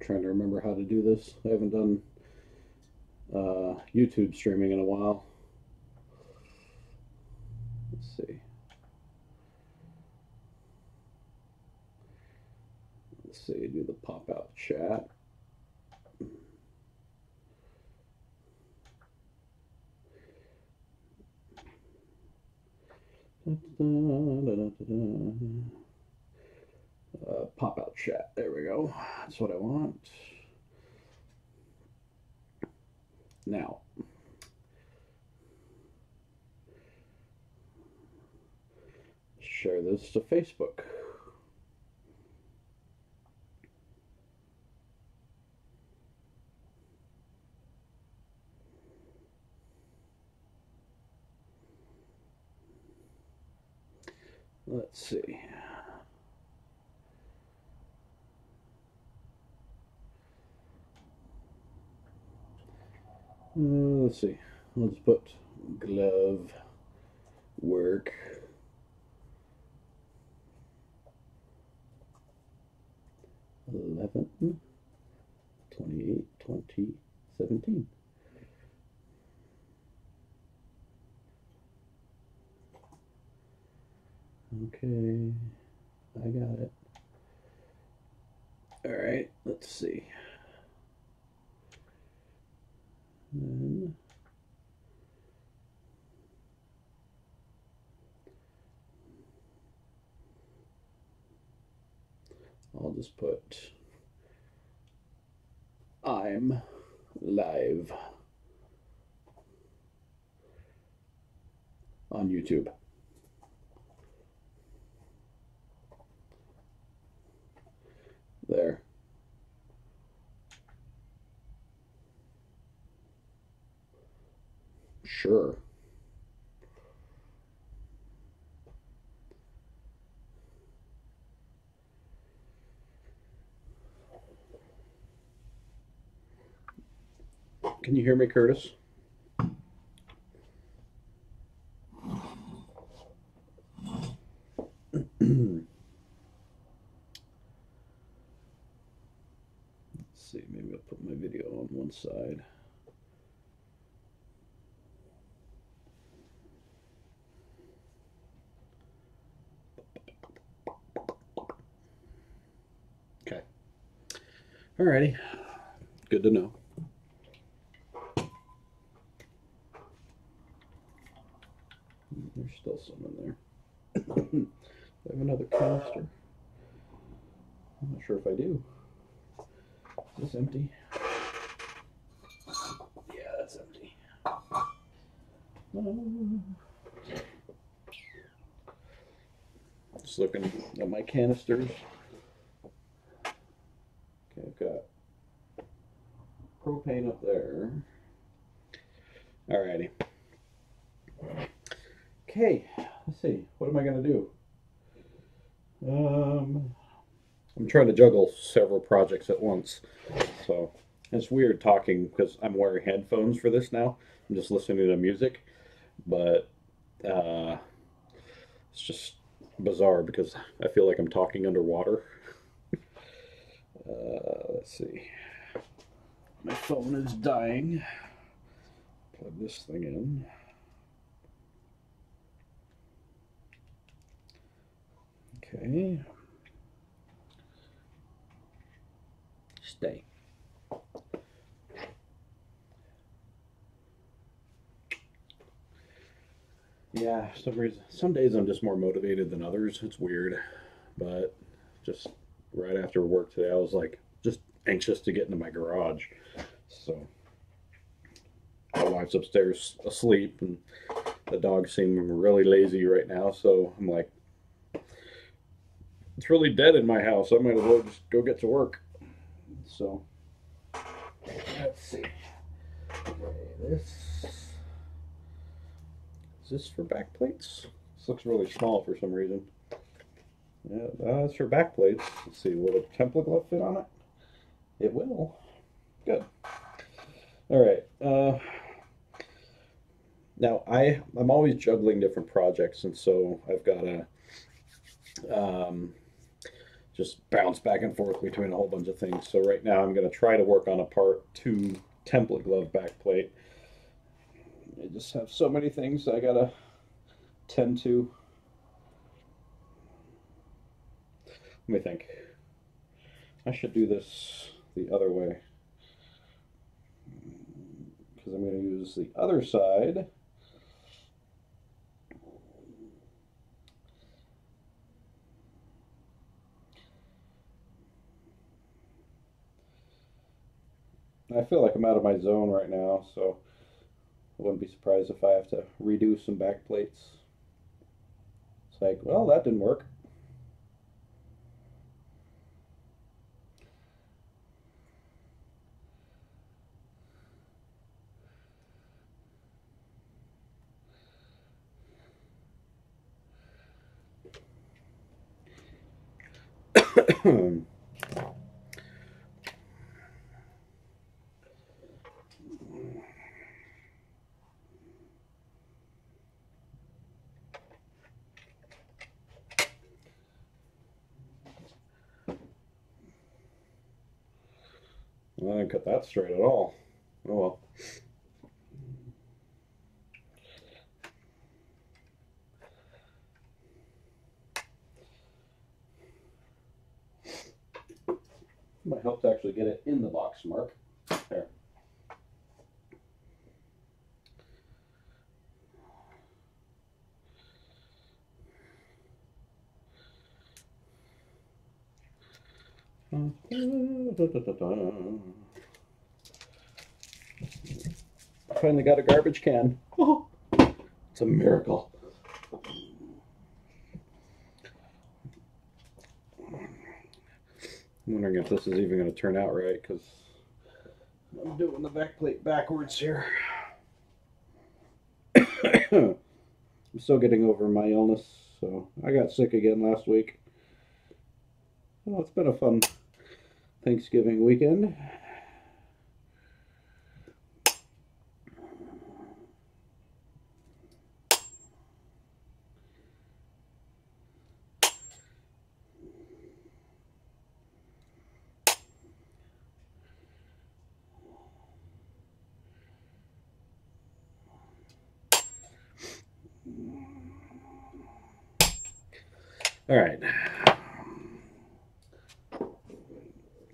trying to remember how to do this. I haven't done YouTube streaming in a while. Let's see. Let's see, do the pop out chat. Pop out chat. There we go. That's what I want. Now, share this to Facebook. Let's see. Let's see. Let's put glove work. $11, $28, $20, $17. Okay, I got it. All right, let's see. Then I'll just put I'm live on YouTube. There. Sure. Can you hear me, Curtis? Let's see, maybe I'll put my video on one side. Okay. Alrighty. Good to know. There's still some in there. I have another canister. I'm not sure if I do. Is this empty? Yeah, that's empty. Just looking at my canisters. Okay, I've got propane up there. Alrighty. Okay, let's see. What am I going to do? I'm trying to juggle several projects at once. So it's weird talking because I'm wearing headphones for this now. I'm just listening to music. But it's just bizarre because I feel like I'm talking underwater. Let's see. My phone is dying. Plug this thing in. Okay. Stay. Yeah, for some reason, some days I'm just more motivated than others. It's weird, but just right after work today, I was like just anxious to get into my garage. So my wife's upstairs asleep, and the dogs seem really lazy right now. So I'm like, it's really dead in my house. I might as well just go get to work. So let's see. Okay, is this for back plates? This looks really small for some reason. Yeah, that's for back plates. Let's see, will the template glove fit on it? It will. Good. All right. Now I'm always juggling different projects, and so I've got to just bounce back and forth between a whole bunch of things. So right now I'm going to try to work on a part 2 template glove back plate. I just have so many things I got to tend to. Let me think. I should do this the other way, because I'm going to use the other side. I feel like I'm out of my zone right now, so I wouldn't be surprised if I have to redo some back plates. It's like, well, that didn't work. Well, I didn't cut that straight at all. Oh well. Might help to actually get it in the box mark. There. Finally got a garbage can. Oh, it's a miracle. I'm wondering if this is even going to turn out right, because I'm doing the back plate backwards here. I'm still getting over my illness, so I got sick again last week. Well, it's been a fun Thanksgiving weekend. All right.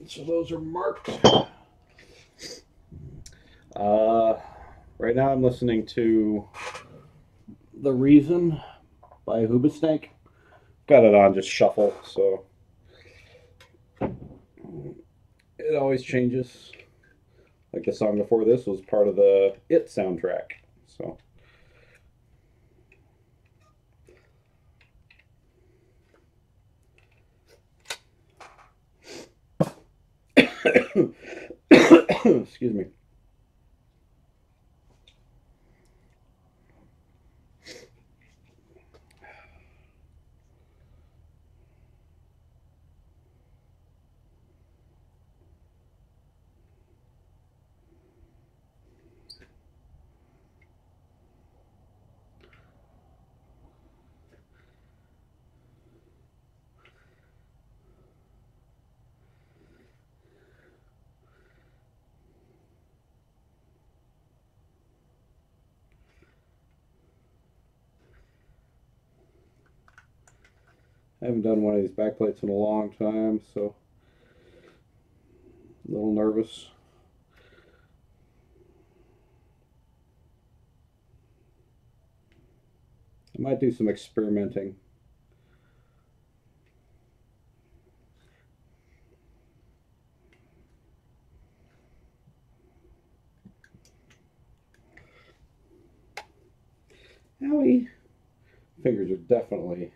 So those are marked. Right now I'm listening to The Reason by Hoobastank. Got it on just shuffle, so it always changes. Like the song before this was part of the It soundtrack, so. Excuse me. I haven't done one of these backplates in a long time, so a little nervous. I might do some experimenting. Owie. Fingers are definitely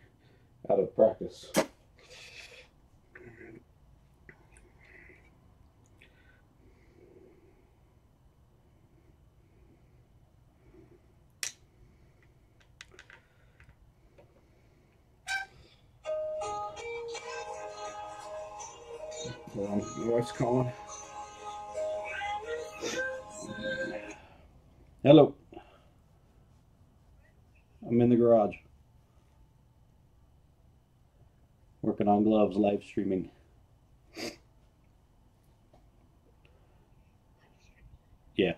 out of practice. Hold on, my wife's calling. Hello. I'm in the garage. Working on gloves, live streaming. Yeah.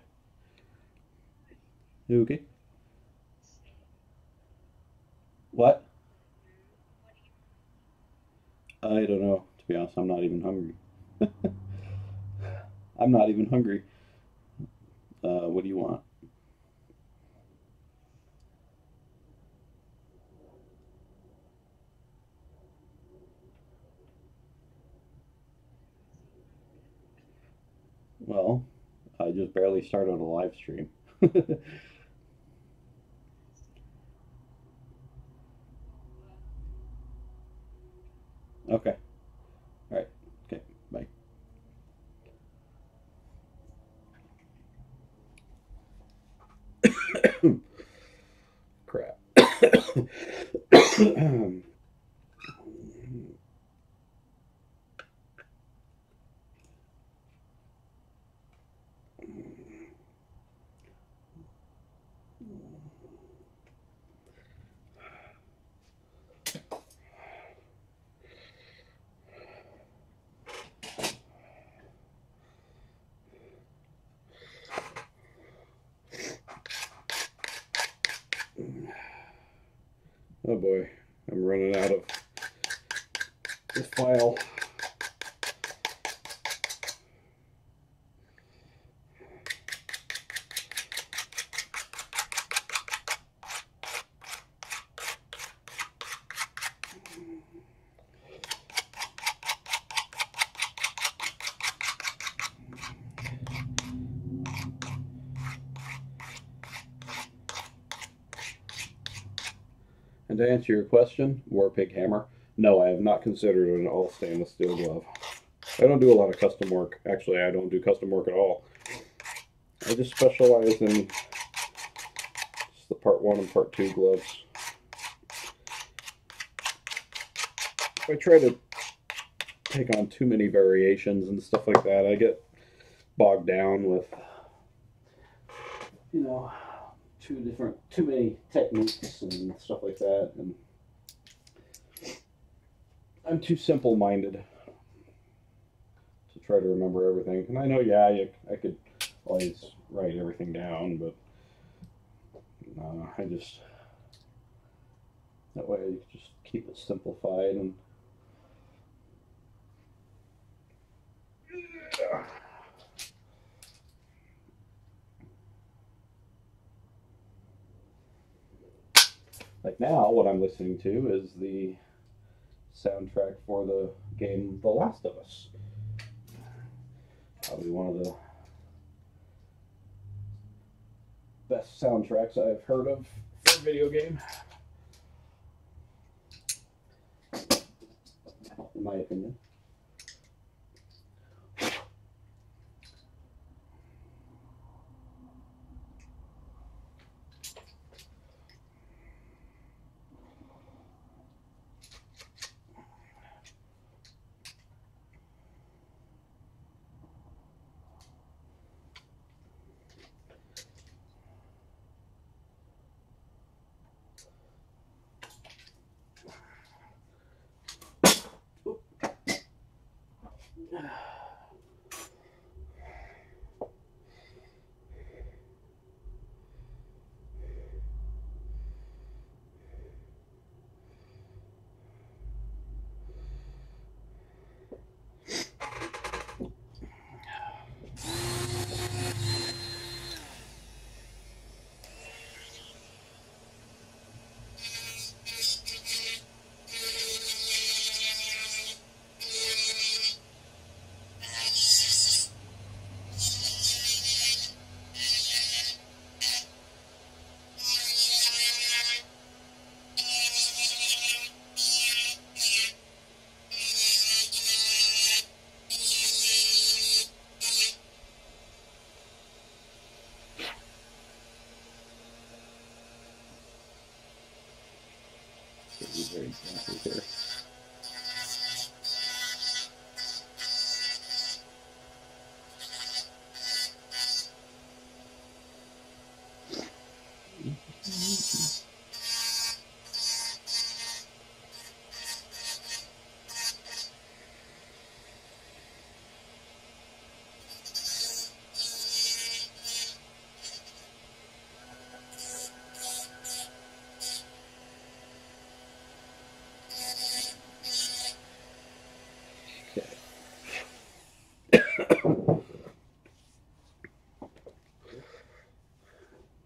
Okay. What? I don't know. To be honest, I'm not even hungry. I'm not even hungry. What do you want? Well, I just barely started a live stream. Okay. All right. Okay. Bye. Crap. Oh boy, I'm running out of the file. And to answer your question, Warpig Hammer, no, I have not considered an all stainless steel glove. I don't do a lot of custom work. Actually, I don't do custom work at all. I just specialize in just the part 1 and part 2 gloves. If I try to take on too many variations and stuff like that, I get bogged down with, you know, too many techniques and stuff like that, and I'm too simple-minded to try to remember everything. And I know, yeah, I could always write everything down, but I just that way I just keep it simplified and. Like now, what I'm listening to is the soundtrack for the game The Last of Us. Probably one of the best soundtracks I've heard of for a video game, in my opinion. Very expensive here.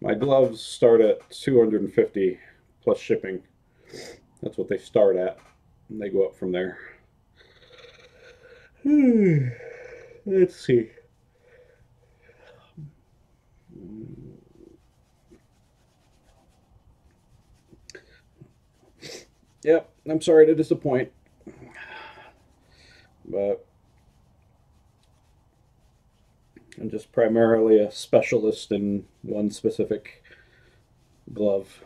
My gloves start at 250 plus shipping. That's what they start at, and they go up from there. Let's see. Yep, I'm sorry to disappoint, but I'm just primarily a specialist in one specific glove.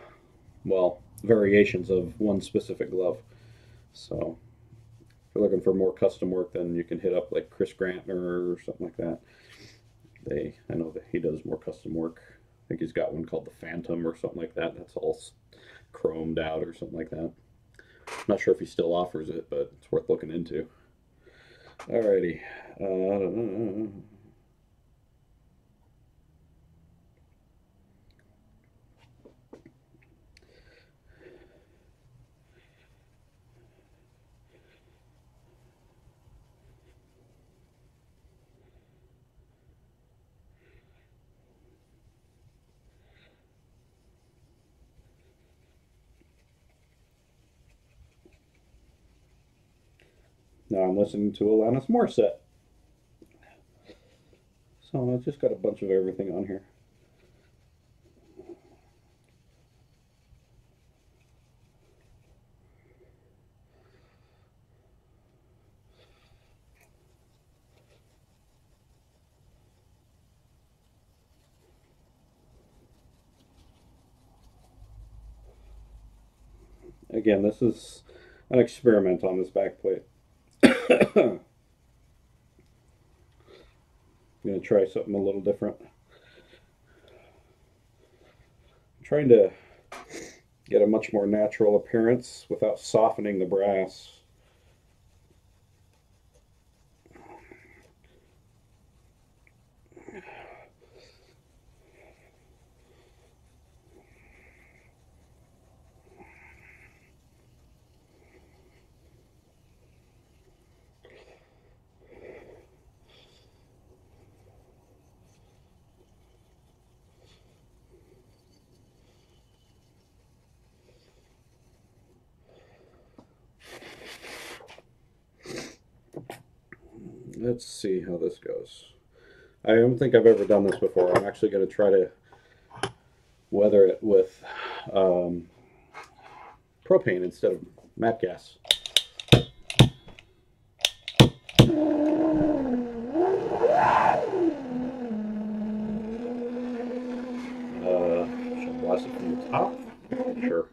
Well, variations of one specific glove. So if you're looking for more custom work, then you can hit up like Chris Grantner or something like that. I know that he does more custom work. I think he's got one called the Phantom or something like that. That's all chromed out or something like that. I'm not sure if he still offers it, but it's worth looking into. Alrighty. Now I'm listening to Alanis Morissette. So I've just got a bunch of everything on here. Again, this is an experiment on this back plate. I'm going to try something a little different. I'm trying to get a much more natural appearance without softening the brass. Let's see how this goes. I don't think I've ever done this before. I'm actually going to try to weather it with propane instead of MAPP gas. Should I blast it from the top? Sure.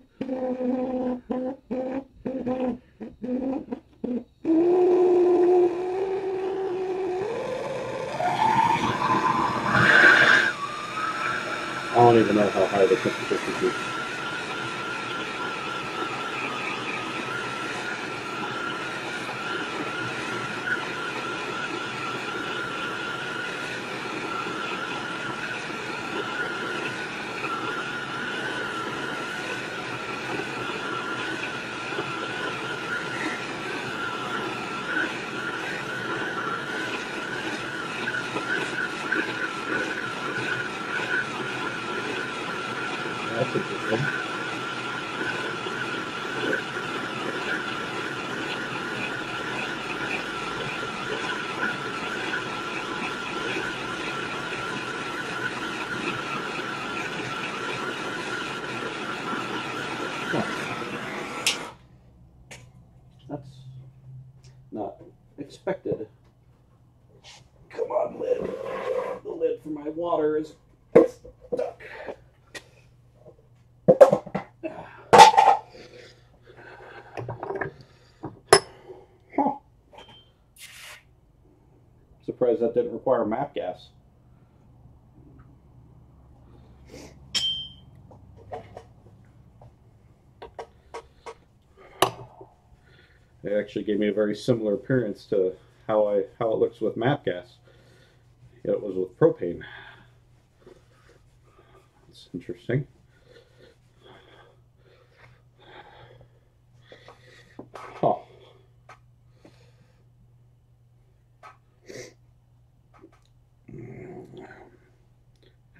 I don't even know how high the temperature should be. That's interesting. That's not expected. Come on, lid. The lid for my water is stuck. Huh. Surprised that didn't require MAPP gas. It actually gave me a very similar appearance to how it looks with MAPP gas. Yet it was with propane. That's interesting. Huh.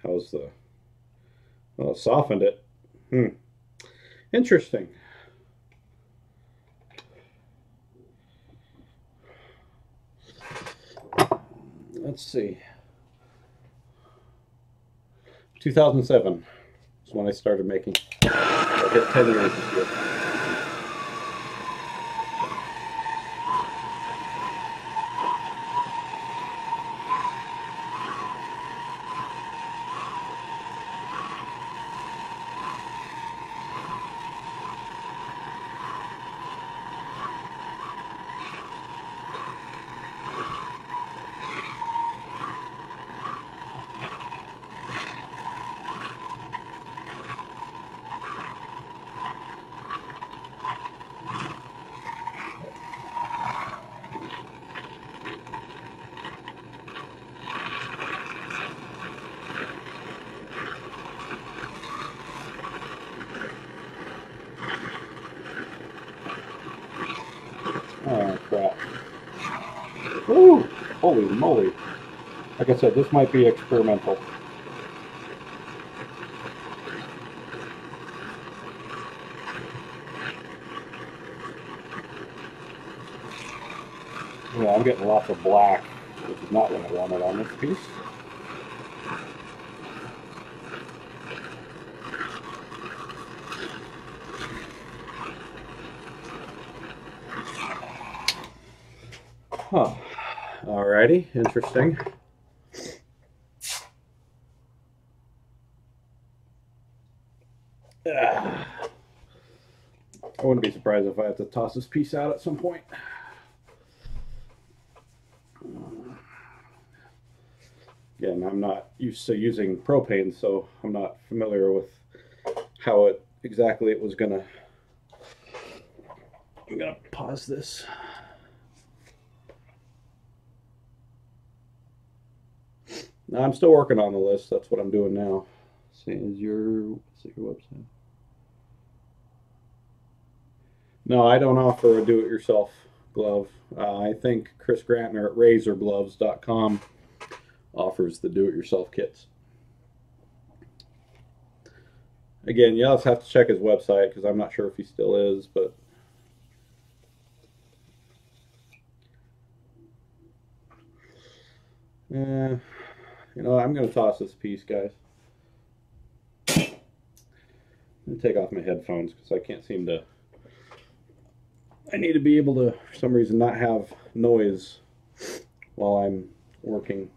How's the Well, it softened it. Interesting. Let's see. 2007 is when I started making. I hit 10 years this year. Oh, crap. Woo! Holy moly. Like I said, this might be experimental. Yeah, I'm getting lots of black, which is not what I wanted on this piece. Huh. Alrighty, interesting. I wouldn't be surprised if I have to toss this piece out at some point. Again, I'm not used to using propane, so I'm not familiar with how exactly it was gonna. I'm gonna pause this. No, I'm still working on the list. That's what I'm doing now. See, is your website? No, I don't offer a do-it-yourself glove. I think Chris Grantner at RazorGloves.com offers the do-it-yourself kits. Again, you'll have to check his website because I'm not sure if he still is, but you know, I'm going to toss this piece, guys. I'm going to take off my headphones because I can't seem to. I need to be able to, for some reason, not have noise while I'm working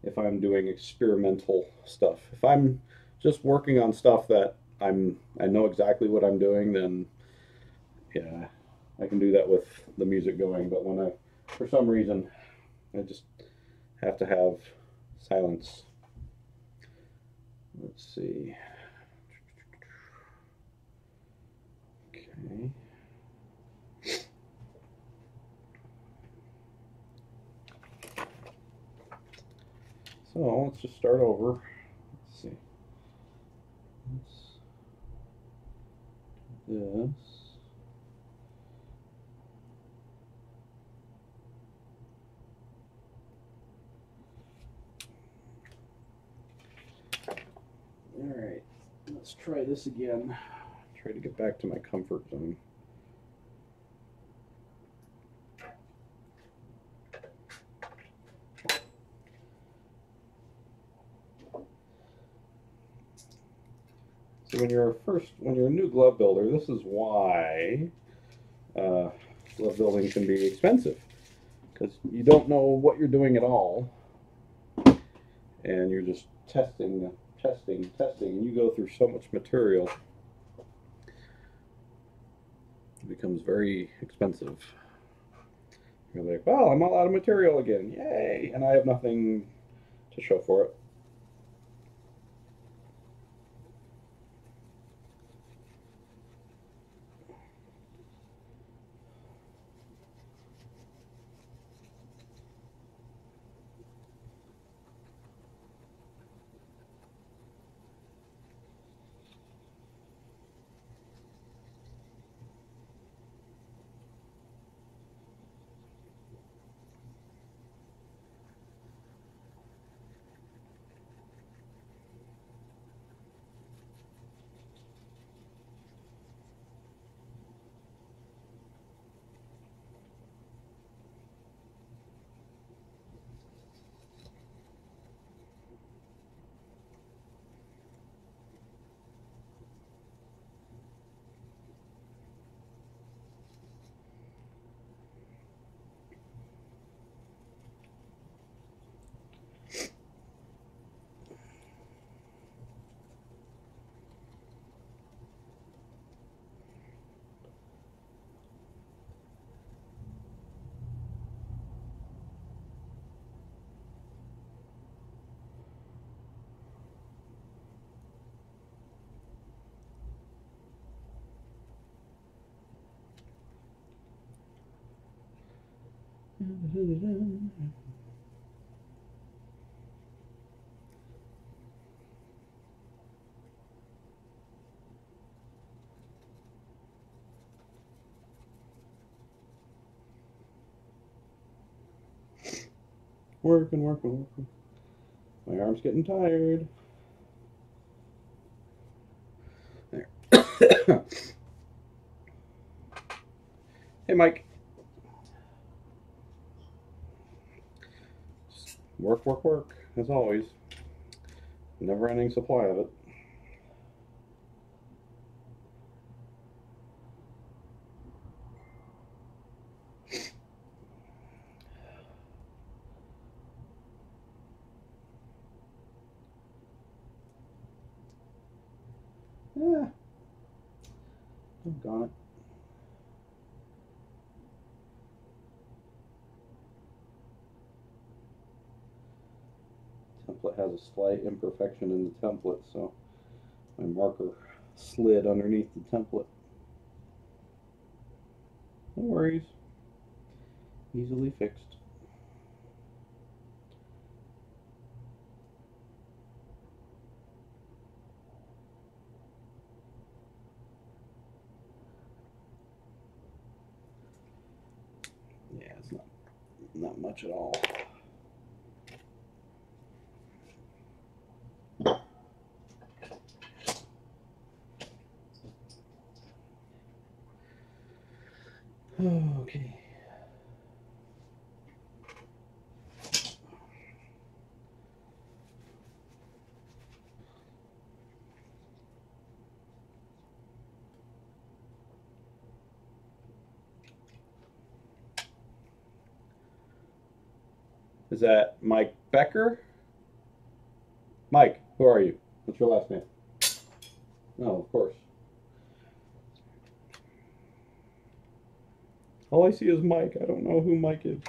if I'm doing experimental stuff. If I'm just working on stuff that I know exactly what I'm doing, then yeah, I can do that with the music going. But when for some reason, I just have to have silence. Let's see. Okay. So let's just start over. Let's see. Let's do this. All right, let's try this again. Try to get back to my comfort zone. So when you're a new glove builder, this is why glove building can be expensive, because you don't know what you're doing at all, and you're just testing, and you go through so much material. It becomes very expensive. You're like, well, I'm all out of material again, yay, and I have nothing to show for it. Working. My arm's getting tired. There. Hey, Mike. Work, as always. Never-ending supply of it. Yeah. Doggone it. Template has a slight imperfection in the template, so my marker slid underneath the template. No worries. Easily fixed. Yeah, it's not much at all. Okay. Is that Mike Becker? Mike, who are you? What's your last name? No, of course. All I see is Mike. I don't know who Mike is.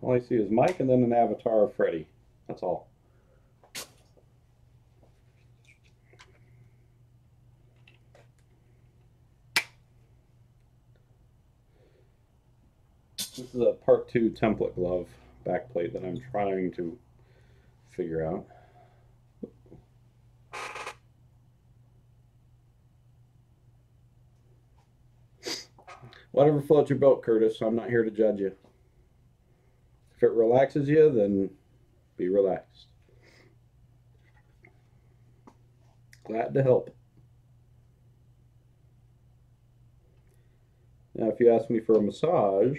All I see is Mike and then an avatar of Freddy. That's all. This is a part 2 template glove backplate that I'm trying to figure out. Whatever floats your boat, Curtis. I'm not here to judge you. If it relaxes you, then be relaxed. Glad to help. Now, if you ask me for a massage,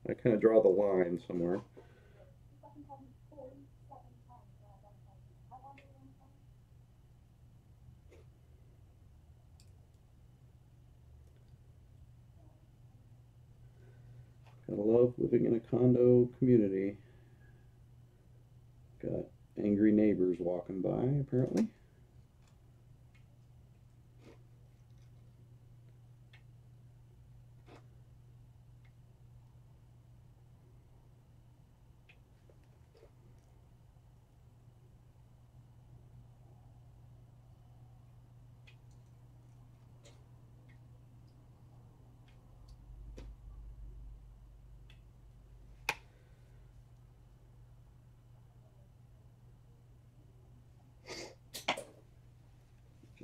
I kind of draw the line somewhere. Gotta love living in a condo community. Got angry neighbors walking by, apparently.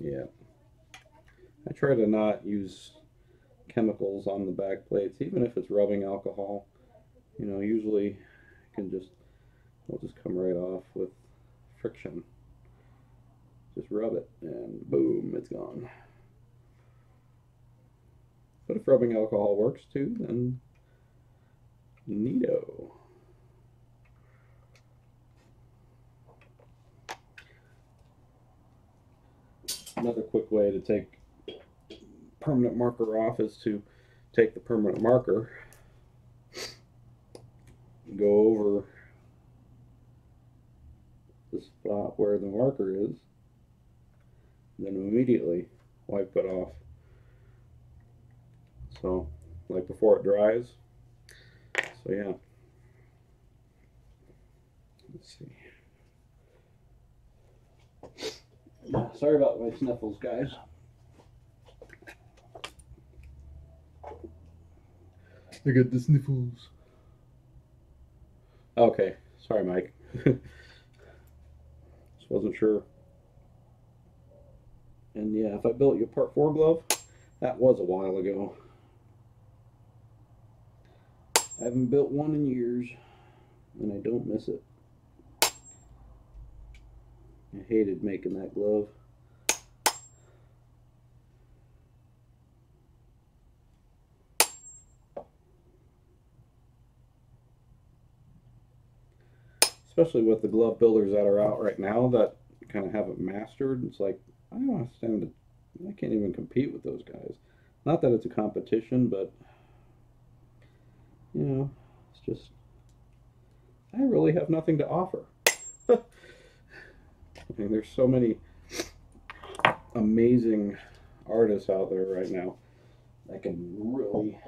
Yeah. I try to not use chemicals on the back plates, even if it's rubbing alcohol. You know, usually can just, it'll just come right off with friction. Just rub it and boom, it's gone. But if rubbing alcohol works too, then neato. Another quick way to take permanent marker off is to take the permanent marker, go over the spot where the marker is, then immediately wipe it off. So, like before it dries. So yeah. Let's see. Yeah, sorry about my sniffles, guys. I got the sniffles. Okay, sorry, Mike. Just wasn't sure. And yeah, if I built you a Part 4 glove, that was a while ago. I haven't built one in years, and I don't miss it. I hated making that glove. Especially with the glove builders that are out right now that kind of haven't mastered. It's like, I don't understand. I can't even compete with those guys. Not that it's a competition, but, you know, it's just, I really have nothing to offer. I mean, there's so many amazing artists out there right now that can really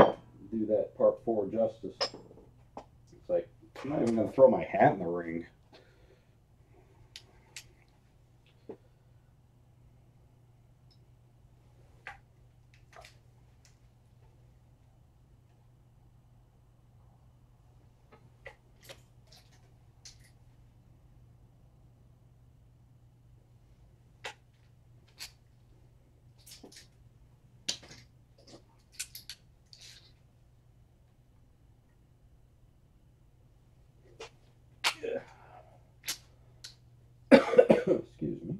do that Part 4 justice. It's like, I'm not even going to throw my hat in the ring. Excuse me.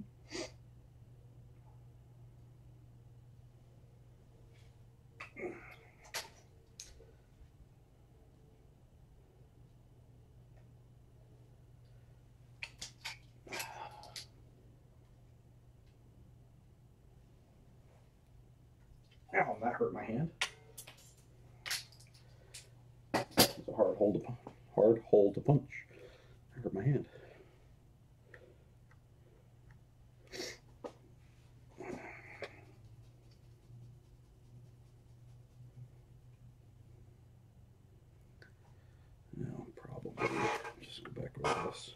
Ow, that hurt my hand. It's a hard hole to punch. That hurt my hand. Now, probably just go back over this.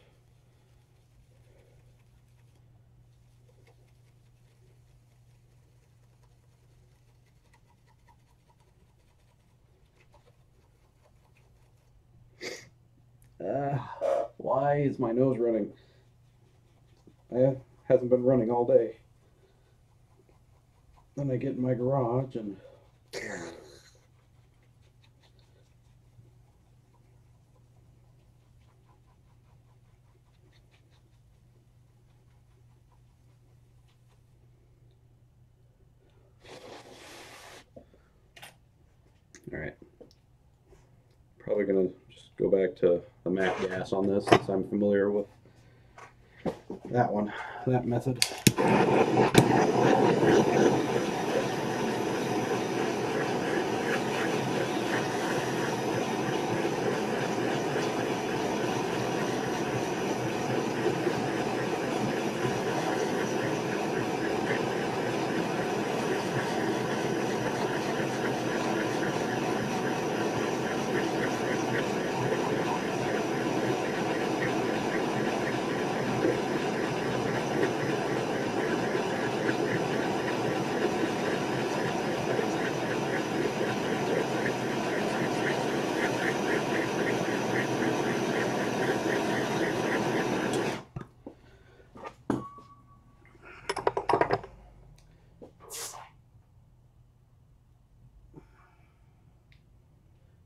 Why is my nose running? It hasn't been running all day. Then I get in my garage and all right. Probably gonna just go back to the MAC gas on this since I'm familiar with that method.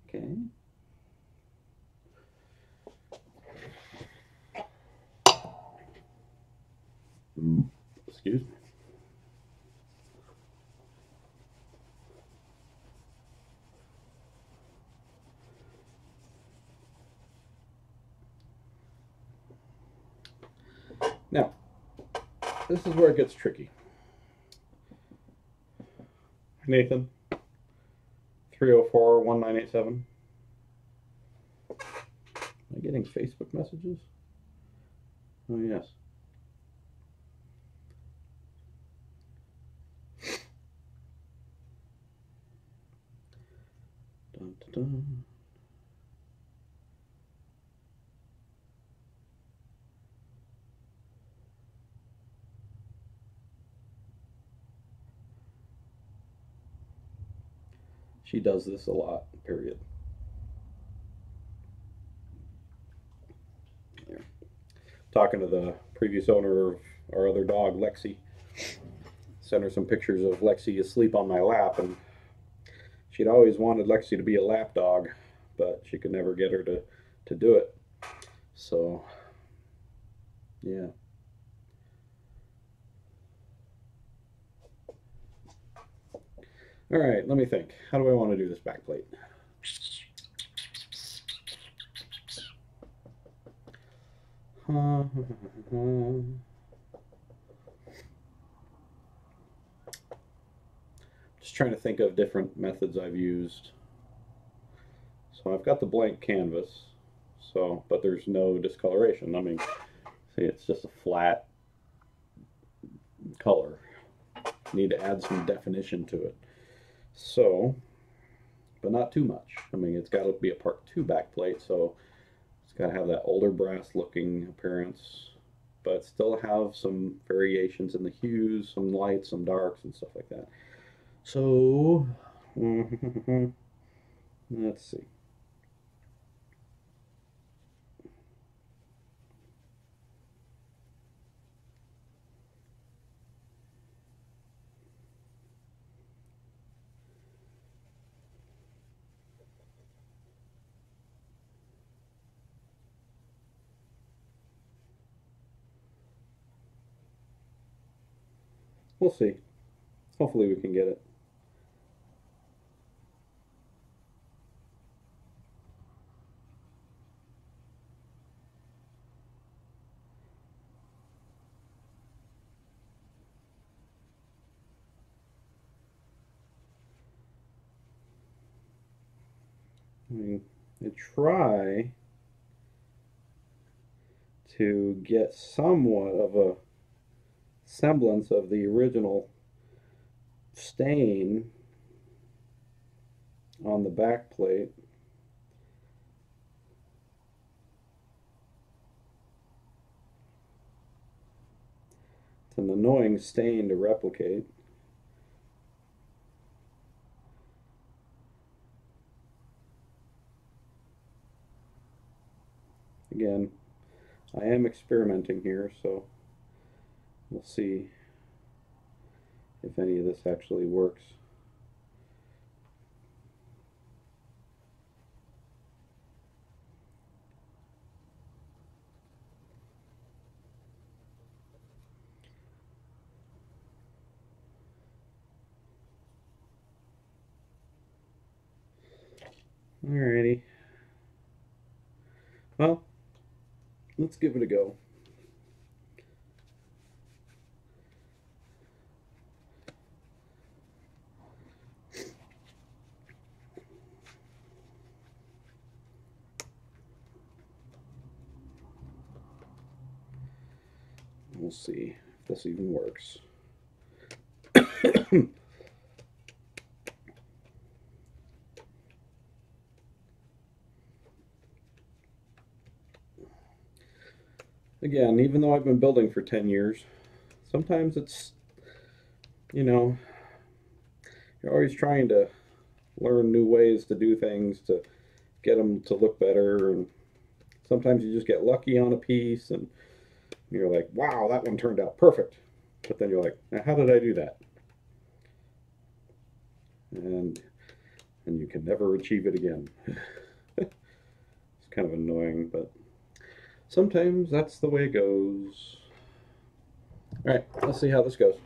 Okay. Excuse me. Now, this is where it gets tricky. Nathan, 304-1987. Am I getting Facebook messages? Oh, yes. Dun, dun, dun. she does this a lot, period. Yeah. Talking to the previous owner of our other dog, Lexi, sent her some pictures of Lexi asleep on my lap, and she'd always wanted Lexi to be a lap dog, but she could never get her to do it. So, yeah. All right, let me think. How do I want to do this back plate? Just trying to think of different methods I've used. So I've got the blank canvas, so but there's no discoloration. I mean, see, it's just a flat color. Need to add some definition to it. So, but not too much. I mean, it's got to be a Part 2 backplate, so it's got to have that older brass looking appearance, but still have some variations in the hues, some lights, some darks, and stuff like that. So, let's see. We'll see. Hopefully we can get it. I try to get somewhat of a semblance of the original stain on the back plate. It's an annoying stain to replicate. Again, I am experimenting here, so we'll see if any of this actually works. Alrighty. Well, let's give it a go. We'll see if this even works. Again, even though I've been building for 10 years, sometimes it's, you know, you're always trying to learn new ways to do things to get them to look better, and sometimes you just get lucky on a piece and you're like, wow, that one turned out perfect. But then you're like, now how did I do that? And you can never achieve it again. It's kind of annoying, but sometimes that's the way it goes. All right, let's see how this goes.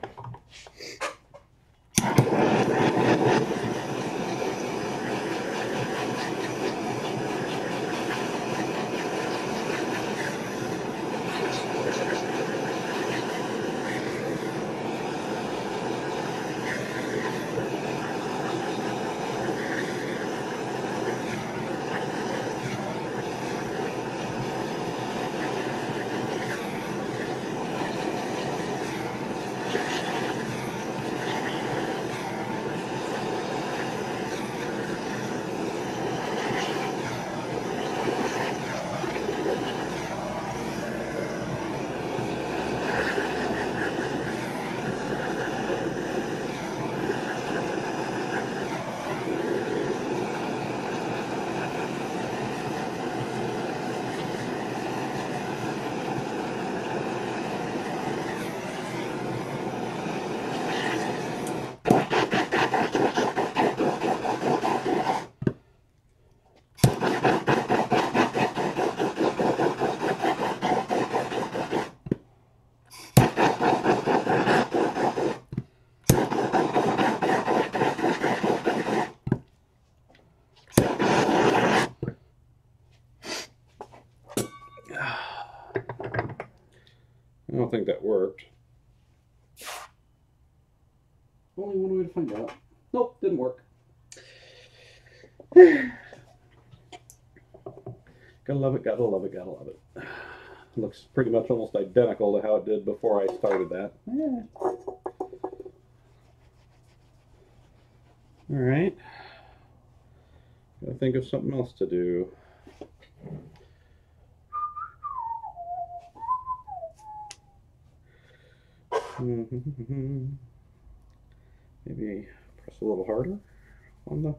I don't think that worked. Only one way to find out. Nope, didn't work. Gotta love it, gotta love it, gotta love it. Looks pretty much almost identical to how it did before I started that. Alright. Gotta think of something else to do. Maybe press a little harder on the...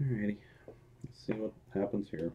Alrighty, let's see what happens here.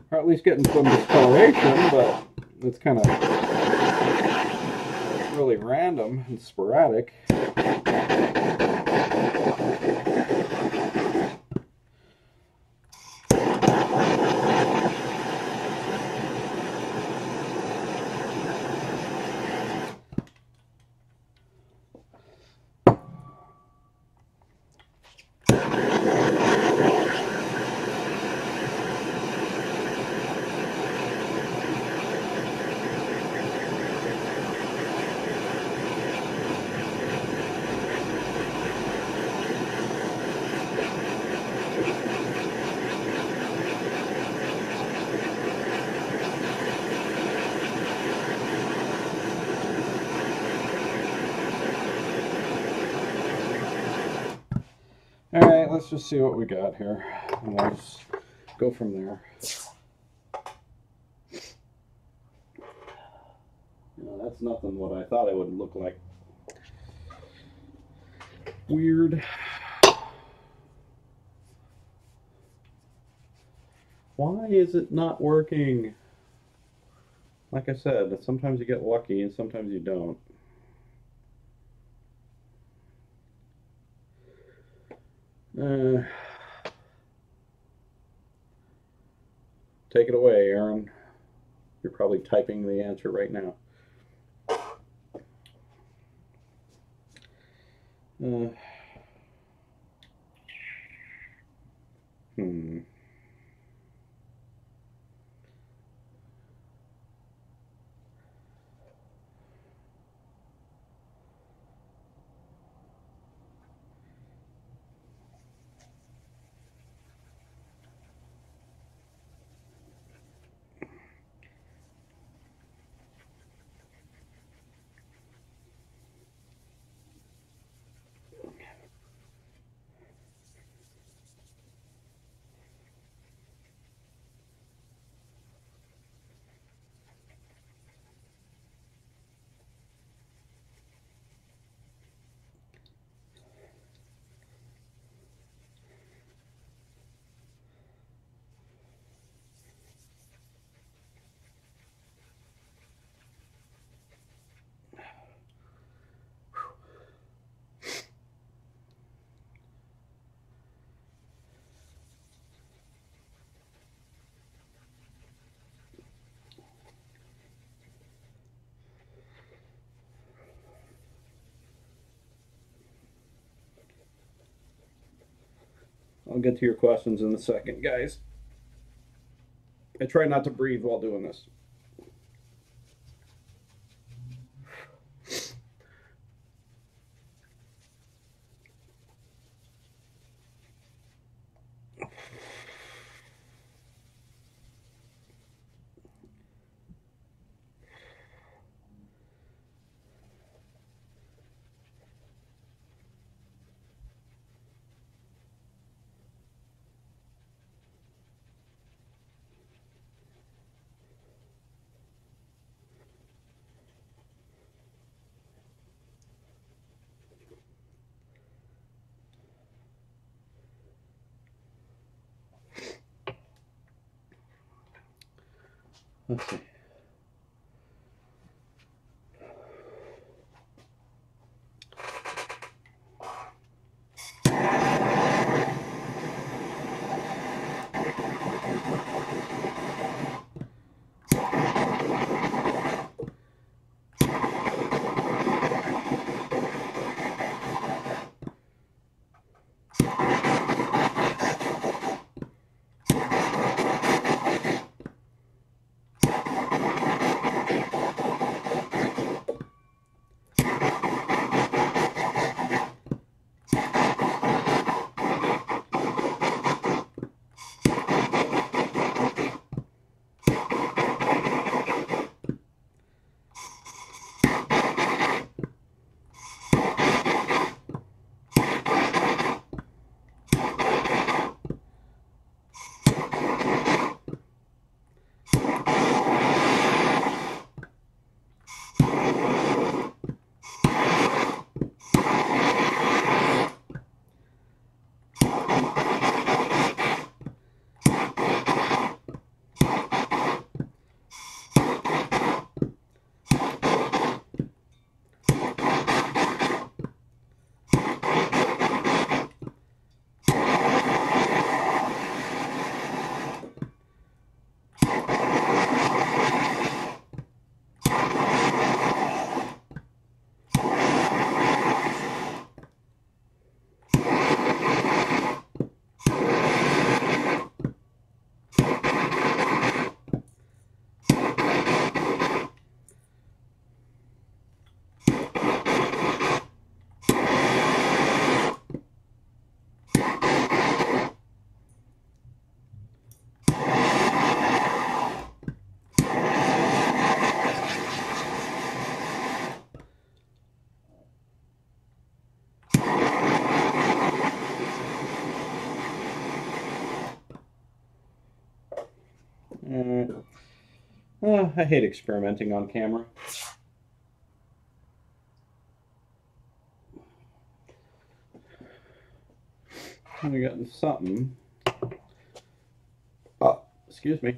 Or at least getting some discoloration, but it's kind of really random and sporadic. let's just see what we got here, and we'll just go from there. That's nothing what I thought it would look like. Weird. Why is it not working? Like I said, sometimes you get lucky and sometimes you don't. Take it away, Aaron. You're probably typing the answer right now. I'll get to your questions in a second, guys. I try not to breathe while doing this. Let's see. Alright. I hate experimenting on camera. We got something. Oh, excuse me.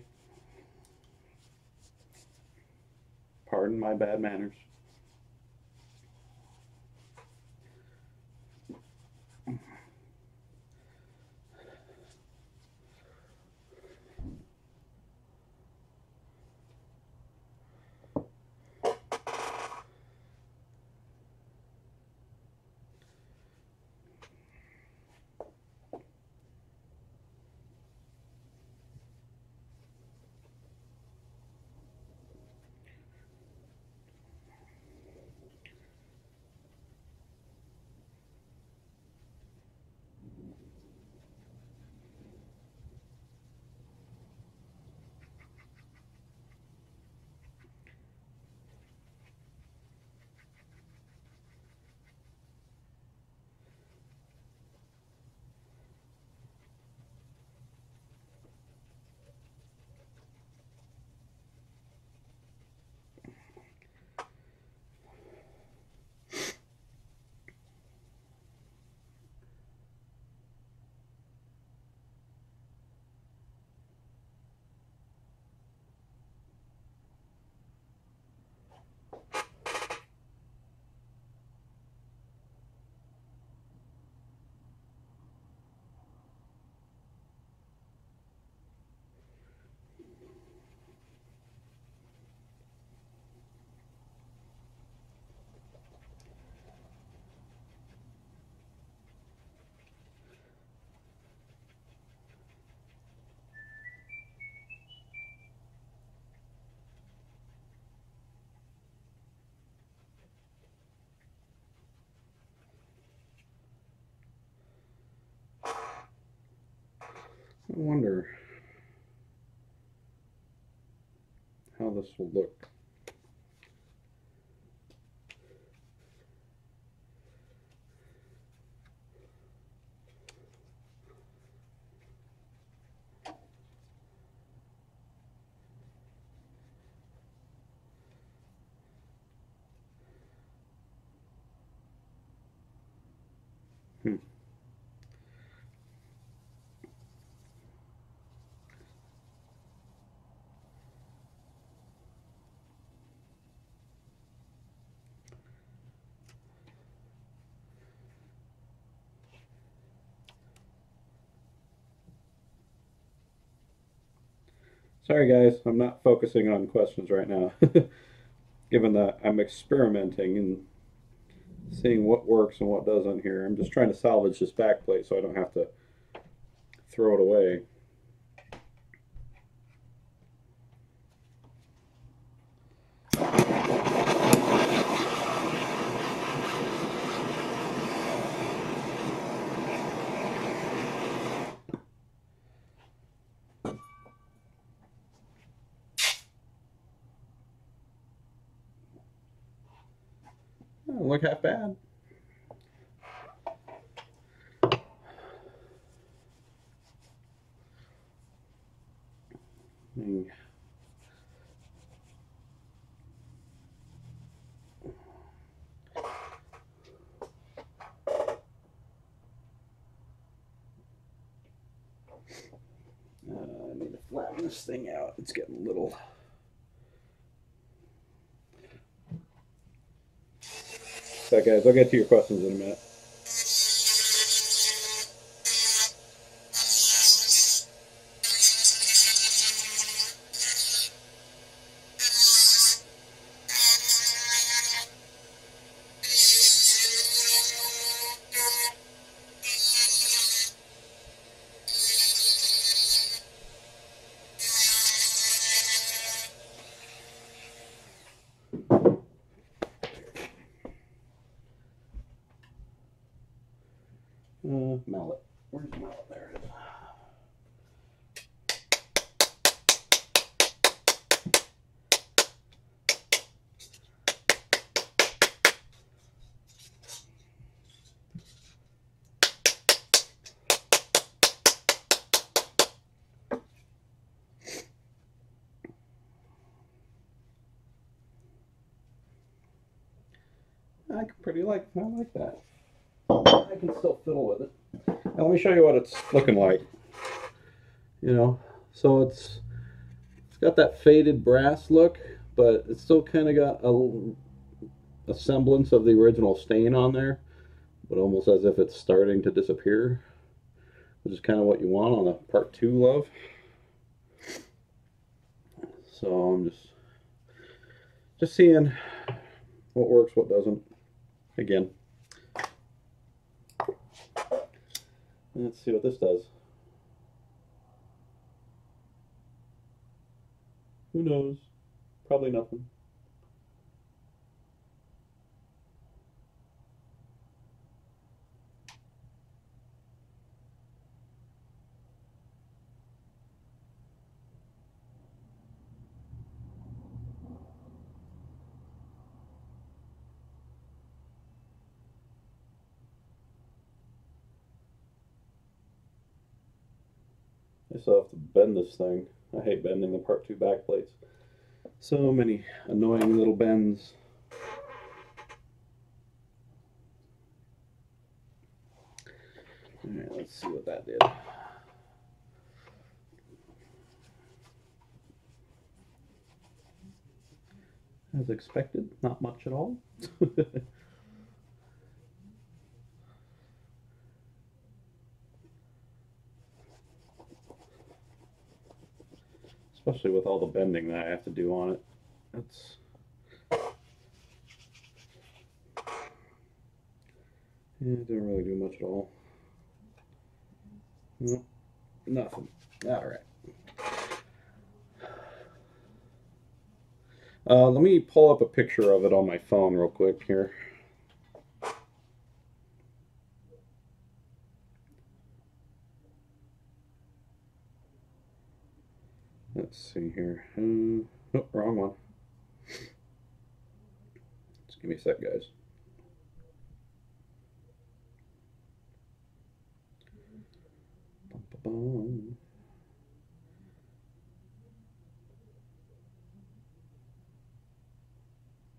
Pardon my bad manners. I wonder how this will look. Hmm. Sorry guys, I'm not focusing on questions right now. Given that I'm experimenting and seeing what works and what doesn't here. I'm just trying to salvage this back plate so I don't have to throw it away. Doesn't look half bad. I need to flatten this thing out. It's getting a little. So guys, I'll get to your questions in a minute. Mallet. Where's the mallet? There it is. I like that. I can still fiddle with it. Now let me show you what it's looking like. You know, so it's got that faded brass look, but it's still kind of got a semblance of the original stain on there, but almost as if it's starting to disappear, which is kind of what you want on a Part 2 Love. So I'm just seeing what works, what doesn't. Again, let's see what this does. Who knows? Probably nothing. I still have to bend this thing. I hate bending the Part 2 back plates. So many annoying little bends. Alright, let's see what that did. As expected, not much at all. Especially with all the bending that I have to do on it. It didn't really do much at all. Nope, nothing. Alright. Let me pull up a picture of it on my phone real quick here. Let's see here. Oh, wrong one. Just give me a sec, guys. Bum,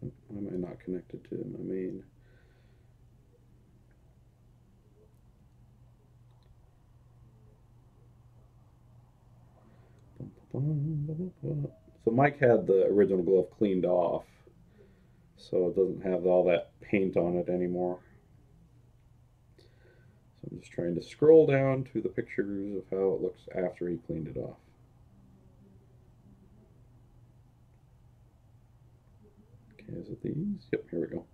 why am I not connected to my main? So Mike had the original glove cleaned off, so it doesn't have all that paint on it anymore. So I'm just trying to scroll down to the pictures of how it looks after he cleaned it off. Okay, is it these? Yep, here we go.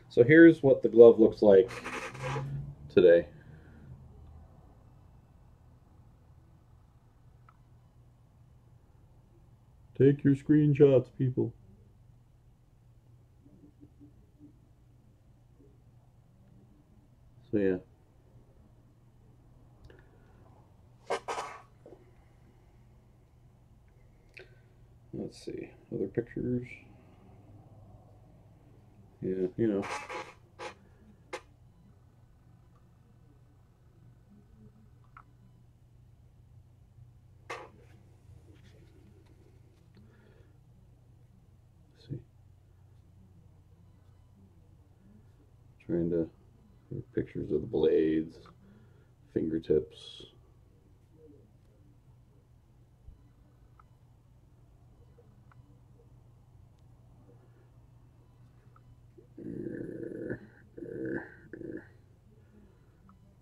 So here's what the glove looks like today. Take your screenshots, people. So yeah. Let's see, other pictures. Yeah, you know. Let's see. Trying to get pictures of the blades, fingertips.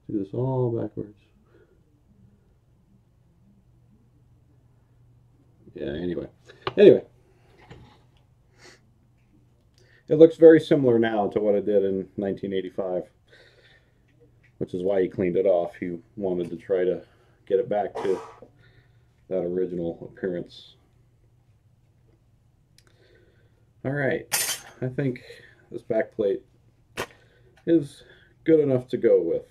Do this all backwards. Yeah, anyway. It looks very similar now to what it did in 1985, which is why he cleaned it off. He wanted to try to get it back to that original appearance. All right, I think this back plate is good enough to go with.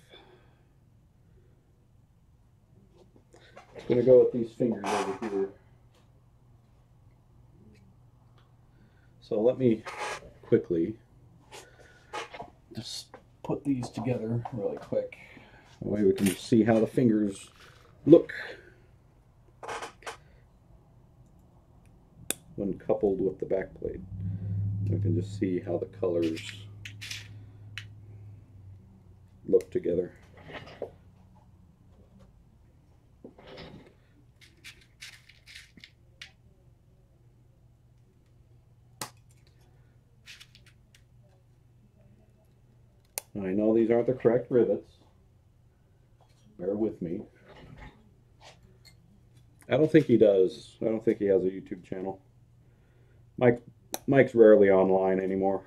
I'm going to go with these fingers over here. So let me quickly just put these together really quick. That way we can see how the fingers look. when coupled with the back plate. You can just see how the colors look together. I know these aren't the correct rivets. Bear with me. I don't think he does. I don't think he has a YouTube channel. Mike's rarely online anymore.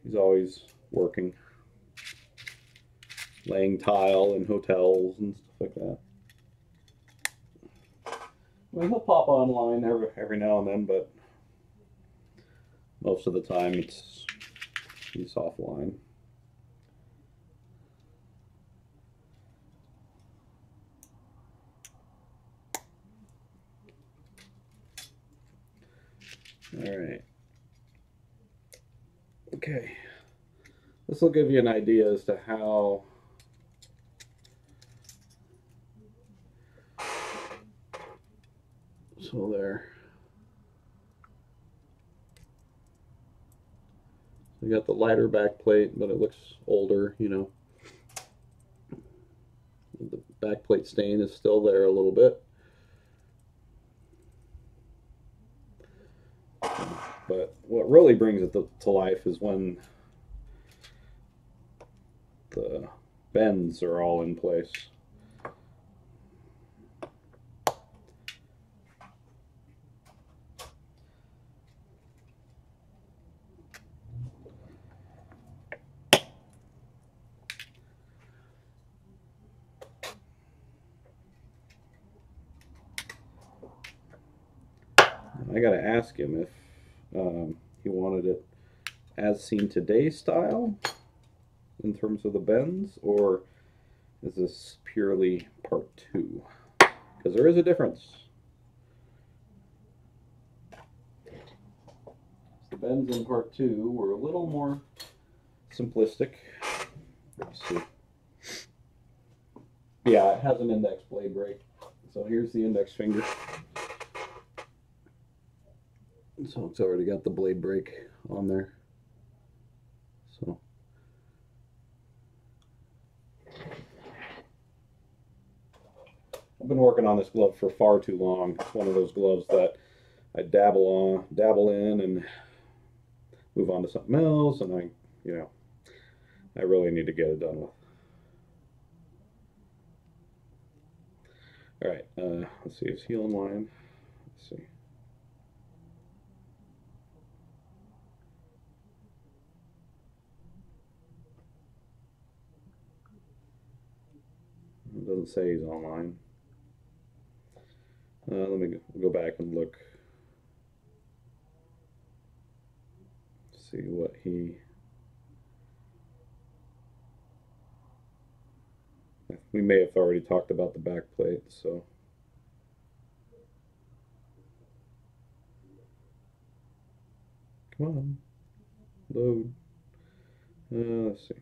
He's always working, laying tile in hotels and stuff like that. Well, he'll pop online every now and then, but most of the time he's offline. All right. Okay. This will give you an idea as to how there. We got the lighter back plate, but it looks older, you know. The back plate stain is still there a little bit. But what really brings it to life is when the bends are all in place. I gotta ask him if he wanted it as seen today style in terms of the bends, or is this purely part 2? Because there is a difference. The bends in part 2 were a little more simplistic. Let's see. Yeah, it has an index blade break. So here's the index finger. So it's already got the blade break on there. So I've been working on this glove for far too long. It's one of those gloves that I dabble in and move on to something else, and I really need to get it done with. All right, let's see, is heel in line? Let's see. It doesn't say he's online. Let me go back and look. See what he... We may have already talked about the back plate, so... Come on. Load. Let's see.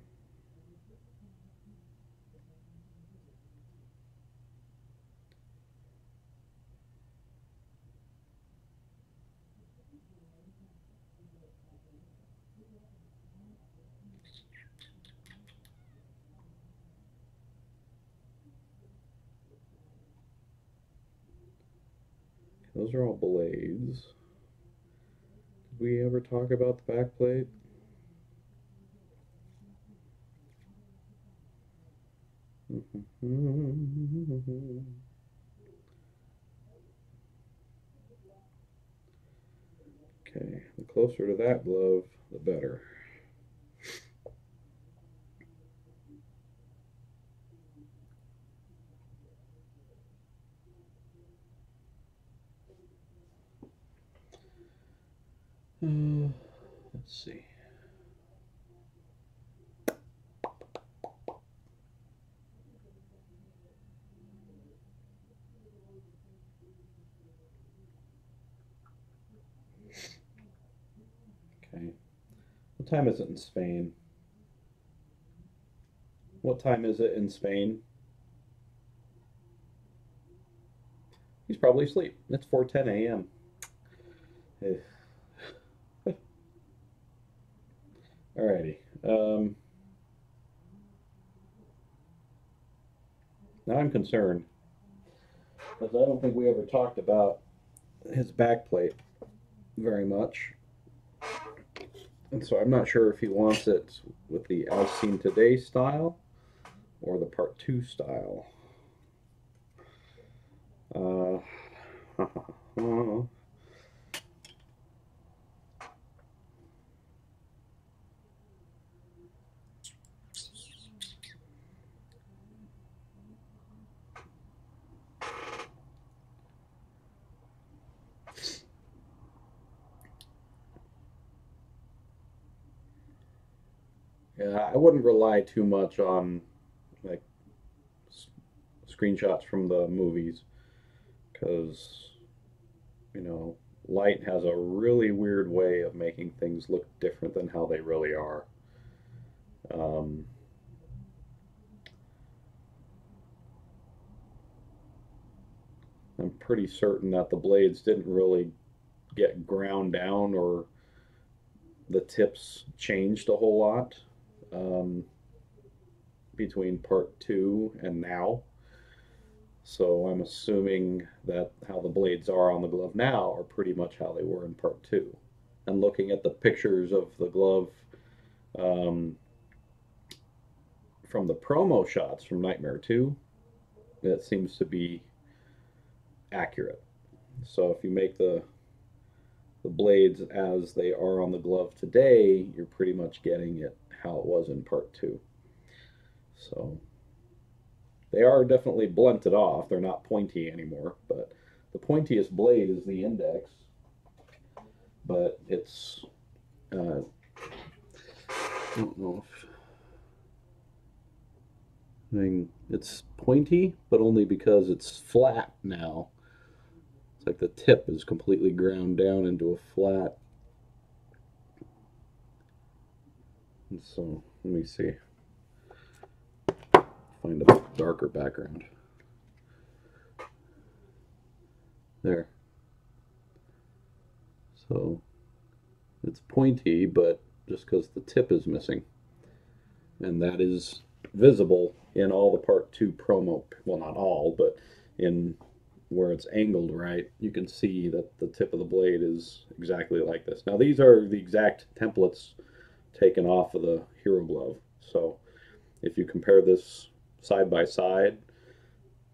Those are all blades. Did we ever talk about the back plate? Okay, the closer to that glove, the better. Let's see. Okay. What time is it in Spain? What time is it in Spain? He's probably asleep. It's 4:10 a.m. Alrighty. Now I'm concerned because I don't think we ever talked about his backplate very much. And so I'm not sure if he wants it with the As Seen Today style or the Part 2 style. Yeah, I wouldn't rely too much on like screenshots from the movies because you know light has a really weird way of making things look different than how they really are. Um, I'm pretty certain that the blades didn't really get ground down or the tips changed a whole lot um, between part two and now. So I'm assuming that how the blades are on the glove now are pretty much how they were in part two. And looking at the pictures of the glove um, from the promo shots from Nightmare 2, that seems to be accurate. So if you make the blades as they are on the glove today, you're pretty much getting it how it was in part two. So they are definitely blunted off. They're not pointy anymore, but the pointiest blade is the index, but it's I don't know if I mean it's pointy, but only because it's flat now. It's like the tip is completely ground down into a flat. And so let me see. Find a darker background. There. So it's pointy, but just because the tip is missing. And that is visible in all the part two promo. Well, not all, but in where it's angled right, you can see that the tip of the blade is exactly like this. Now, these are the exact templates taken off of the Hero Glove. So if you compare this side by side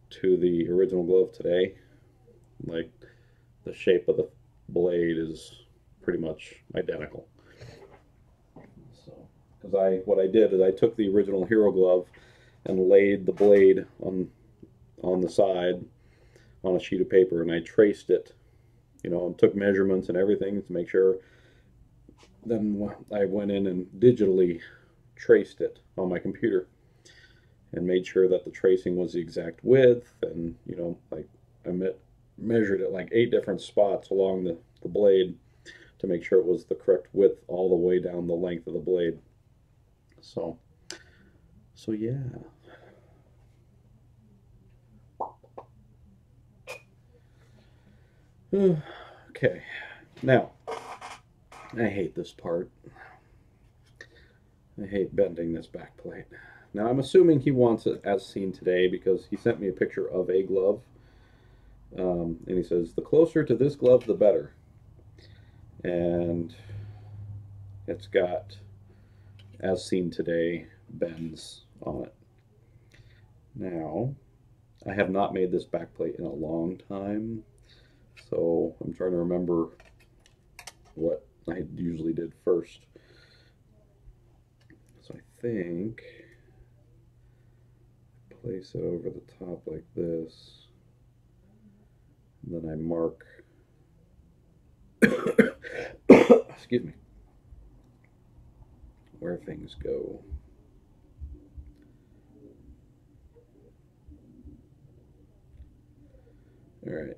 to the original glove today, like the shape of the blade is pretty much identical. So, because what I did is I took the original Hero Glove and laid the blade on the side on a sheet of paper, and I traced it, and took measurements and everything to make sure. Then I went in and digitally traced it on my computer and made sure that the tracing was the exact width, and like I measured it like 8 different spots along the blade to make sure it was the correct width all the way down the length of the blade. So yeah. Okay, now I hate this part. I hate bending this back plate. Now I'm assuming he wants it as seen today because he sent me a picture of a glove, and he says the closer to this glove the better, and it's got as seen today bends on it. Now I have not made this back plate in a long time, so I'm trying to remember what I usually did first. So I think place it over the top like this, and then I mark excuse me, where things go. All right.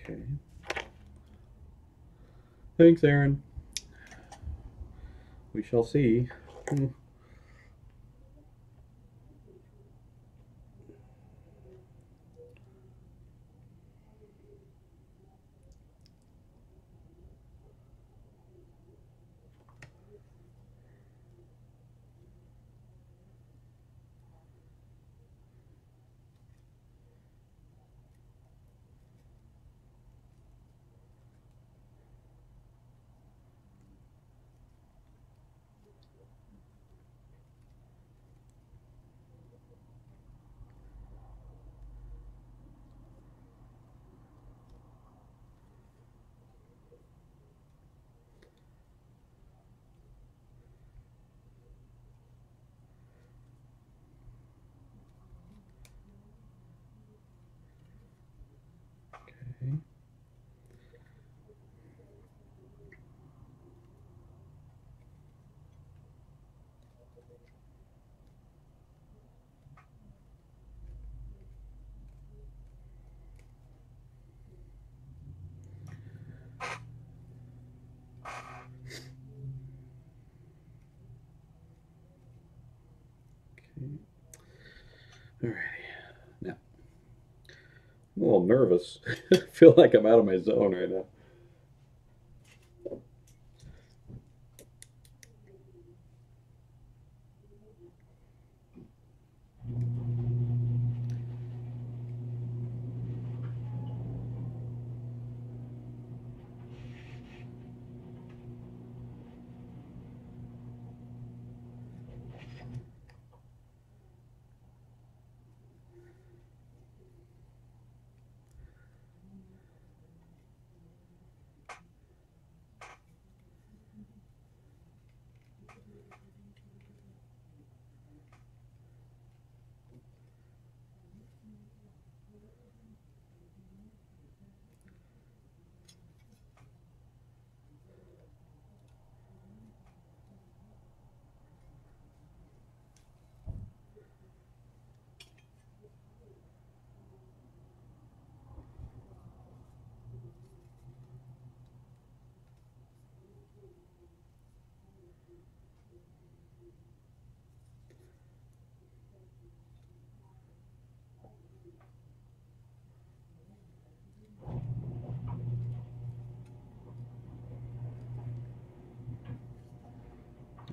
Okay. Thanks, Aaron. we shall see. Okay. Alrighty. Now, I'm a little nervous. I feel like I'm out of my zone right now.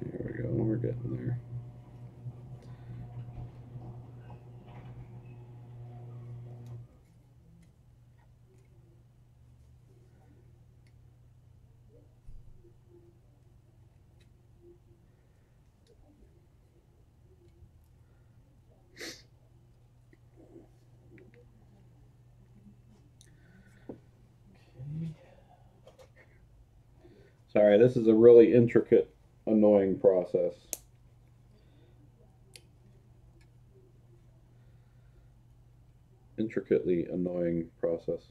There we go. We're getting there. Sorry, this is a really intricate, annoying process. Intricately annoying process.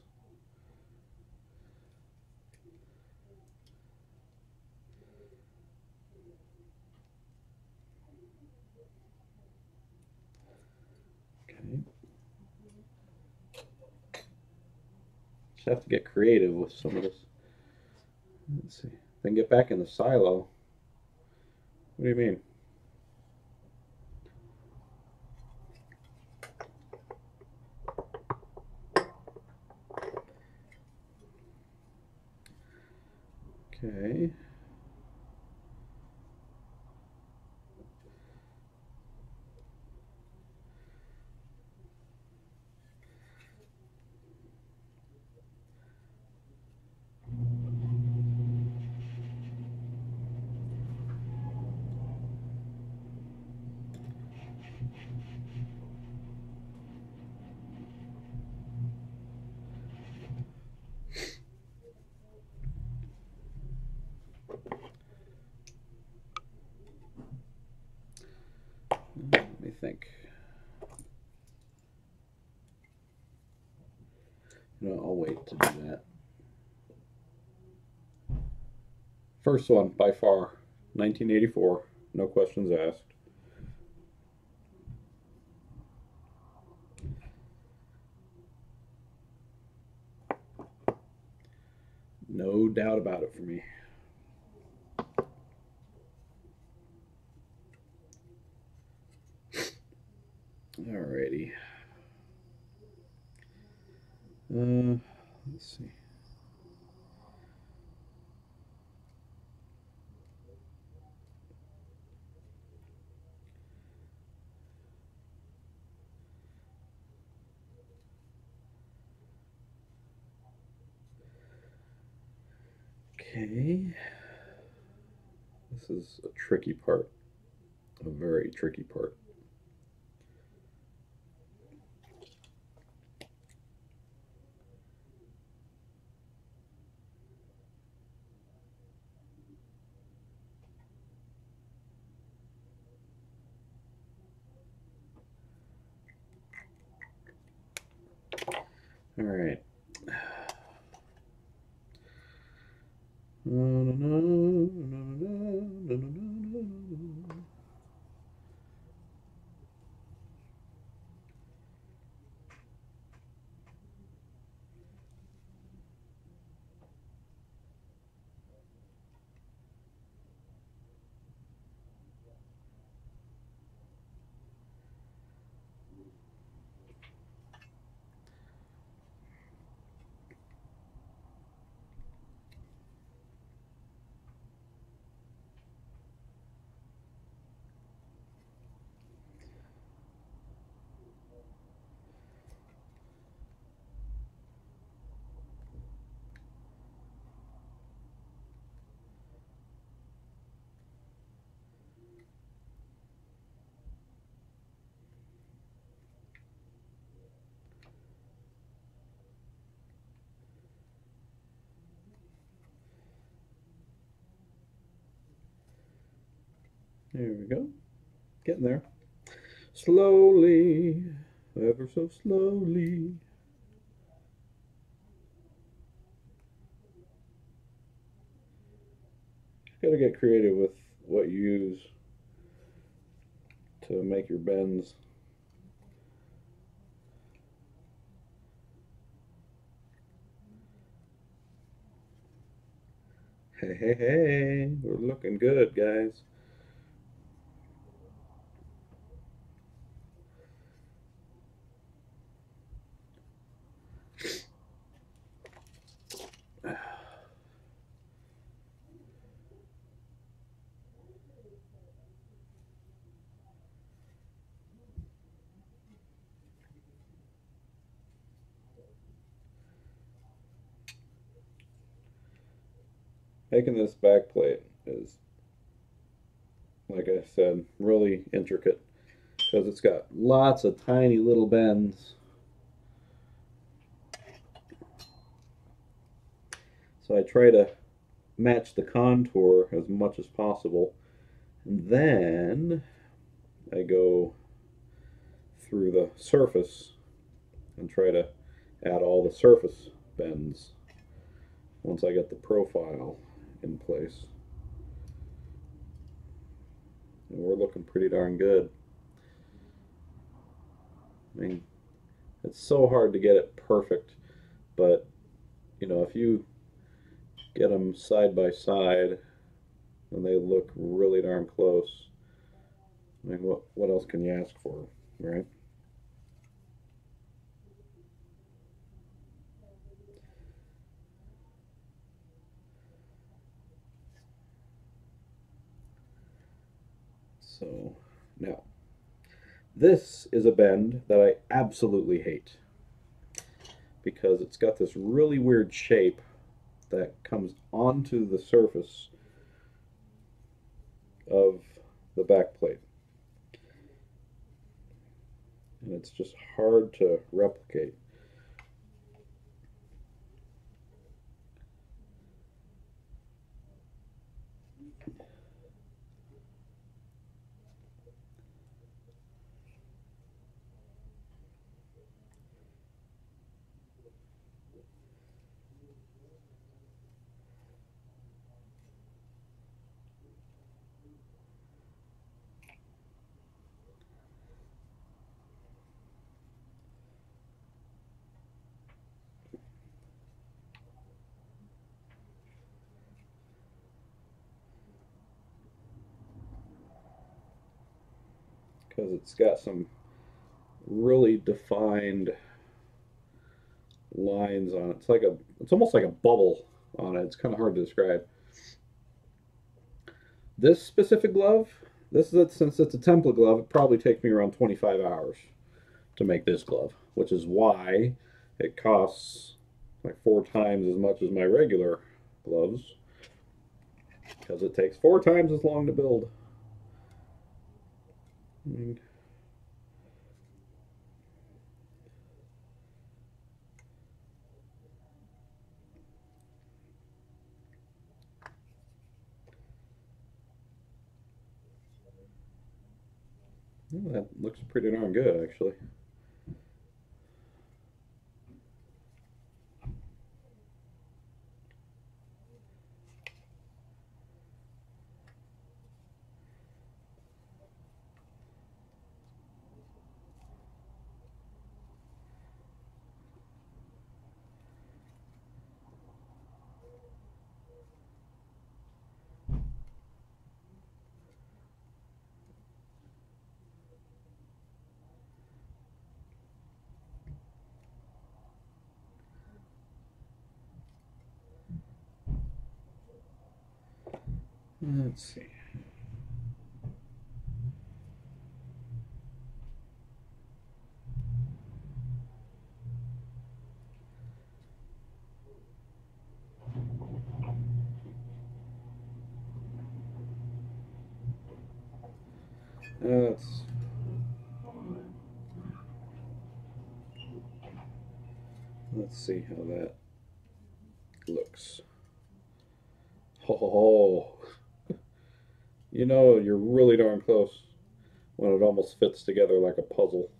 Okay. Just have to get creative with some of this. Let's see. Then get back in the silo. What do you mean? Okay. Let me think. I'll wait to do that. First one by far, 1984. No questions asked. No doubt about it for me. Alrighty. Let's see. Okay. This is a tricky part, a very tricky part. All right. There we go. Getting there. Slowly, ever so slowly. Gotta get creative with what you use to make your bends. Hey, hey, hey, we're looking good, guys. Making this back plate is, like I said, really intricate because it's got lots of tiny little bends. So I try to match the contour as much as possible. And then I go through the surface and try to add all the surface bends once I get the profile in place. And we're looking pretty darn good. I mean, it's so hard to get it perfect, but you know, if you get them side by side and they look really darn close, I mean, what else can you ask for, right? So now, this is a bend that I absolutely hate because it's got this really weird shape that comes onto the surface of the back plate. And it's just hard to replicate. Because it's got some really defined lines on it. It's almost like a bubble on it. It's kind of hard to describe. This specific glove, since it's a template glove, it probably takes me around 25 hours to make this glove, which is why it costs like 4 times as much as my regular gloves, because it takes 4 times as long to build. And well, that looks pretty darn good, actually. Let's see. Let's let's see how that looks. Oh, you're really darn close when it almost fits together like a puzzle.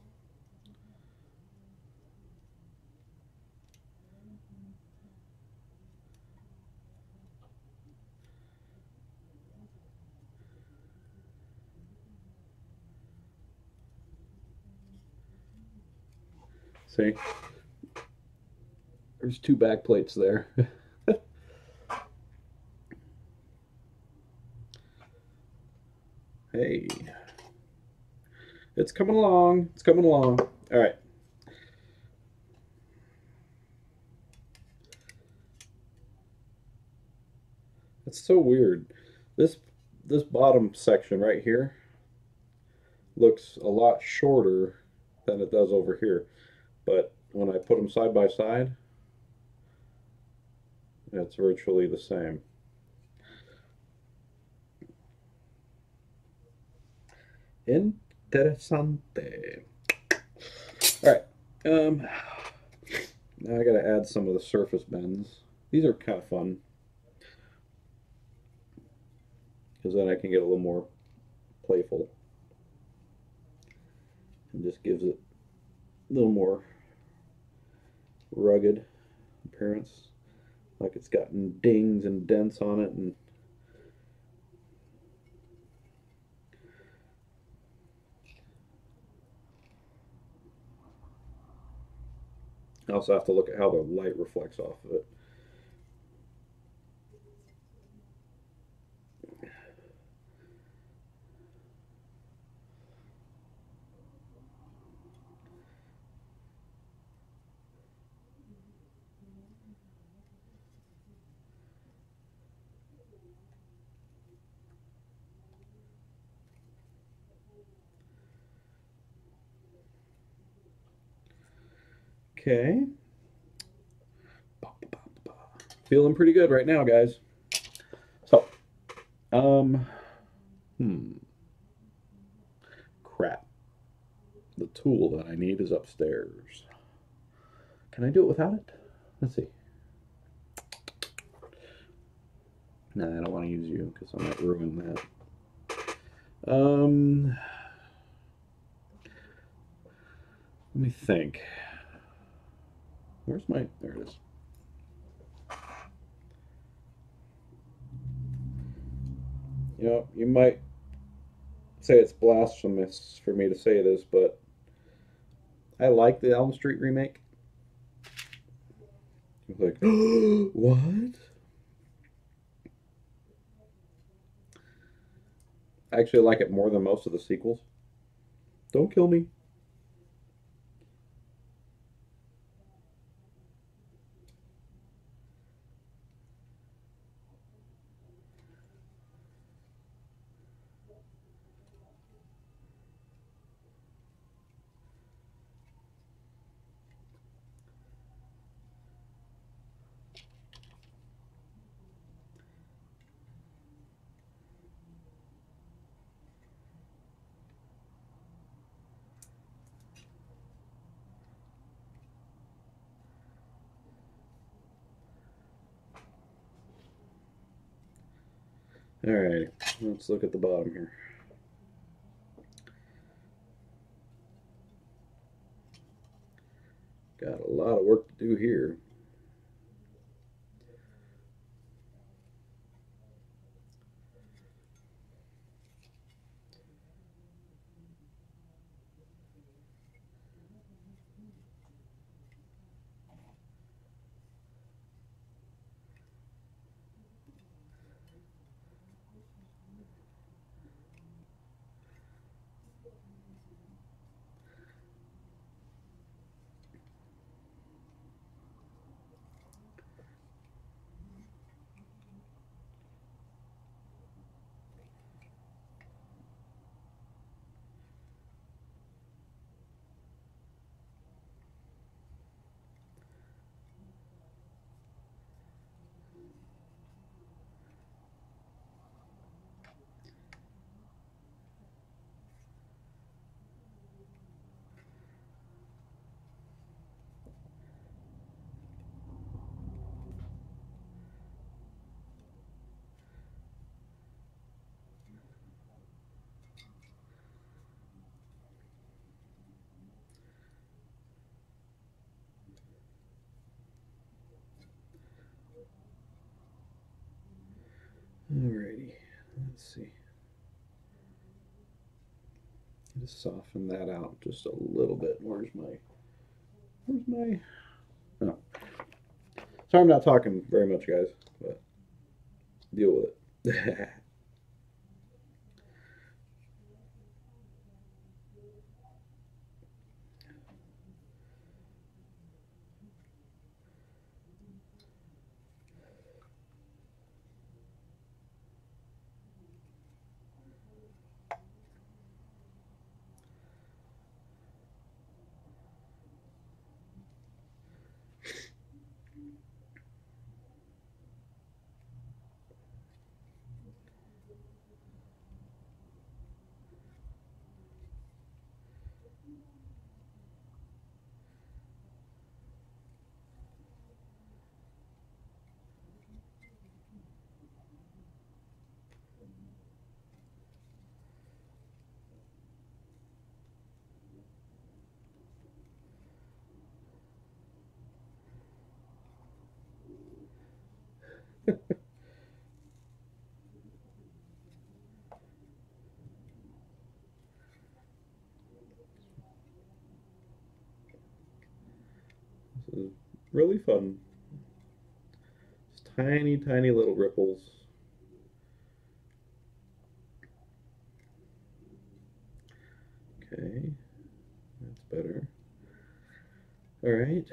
See? There's 2 back plates there. Hey, it's coming along. It's coming along. All right. It's so weird. This this bottom section right here looks a lot shorter than it does over here. But when I put them side by side, it's virtually the same. Interessante. All right. Now I got to add some of the surface bends. These are kind of fun because then I can get a little more playful and just gives it a little more rugged appearance, like it's gotten dings and dents on it. And I also have to look at how the light reflects off of it. Okay. Feeling pretty good right now, guys. So, um, hmm. Crap. The tool that I need is upstairs. Can I do it without it? Let's see. Nah, I don't want to use you because I might ruin that. Let me think. Where's my... There it is. You might say it's blasphemous for me to say this, but I like the Elm Street remake. It's like, what? I actually like it more than most of the sequels. Don't kill me. Alright, let's look at the bottom here. Got a lot of work to do here. Alrighty, let's see. Just soften that out just a little bit. Where's my? Oh. Sorry I'm not talking very much, guys, but deal with it. This is really fun. Just tiny, tiny little ripples. Okay, that's better. Alright,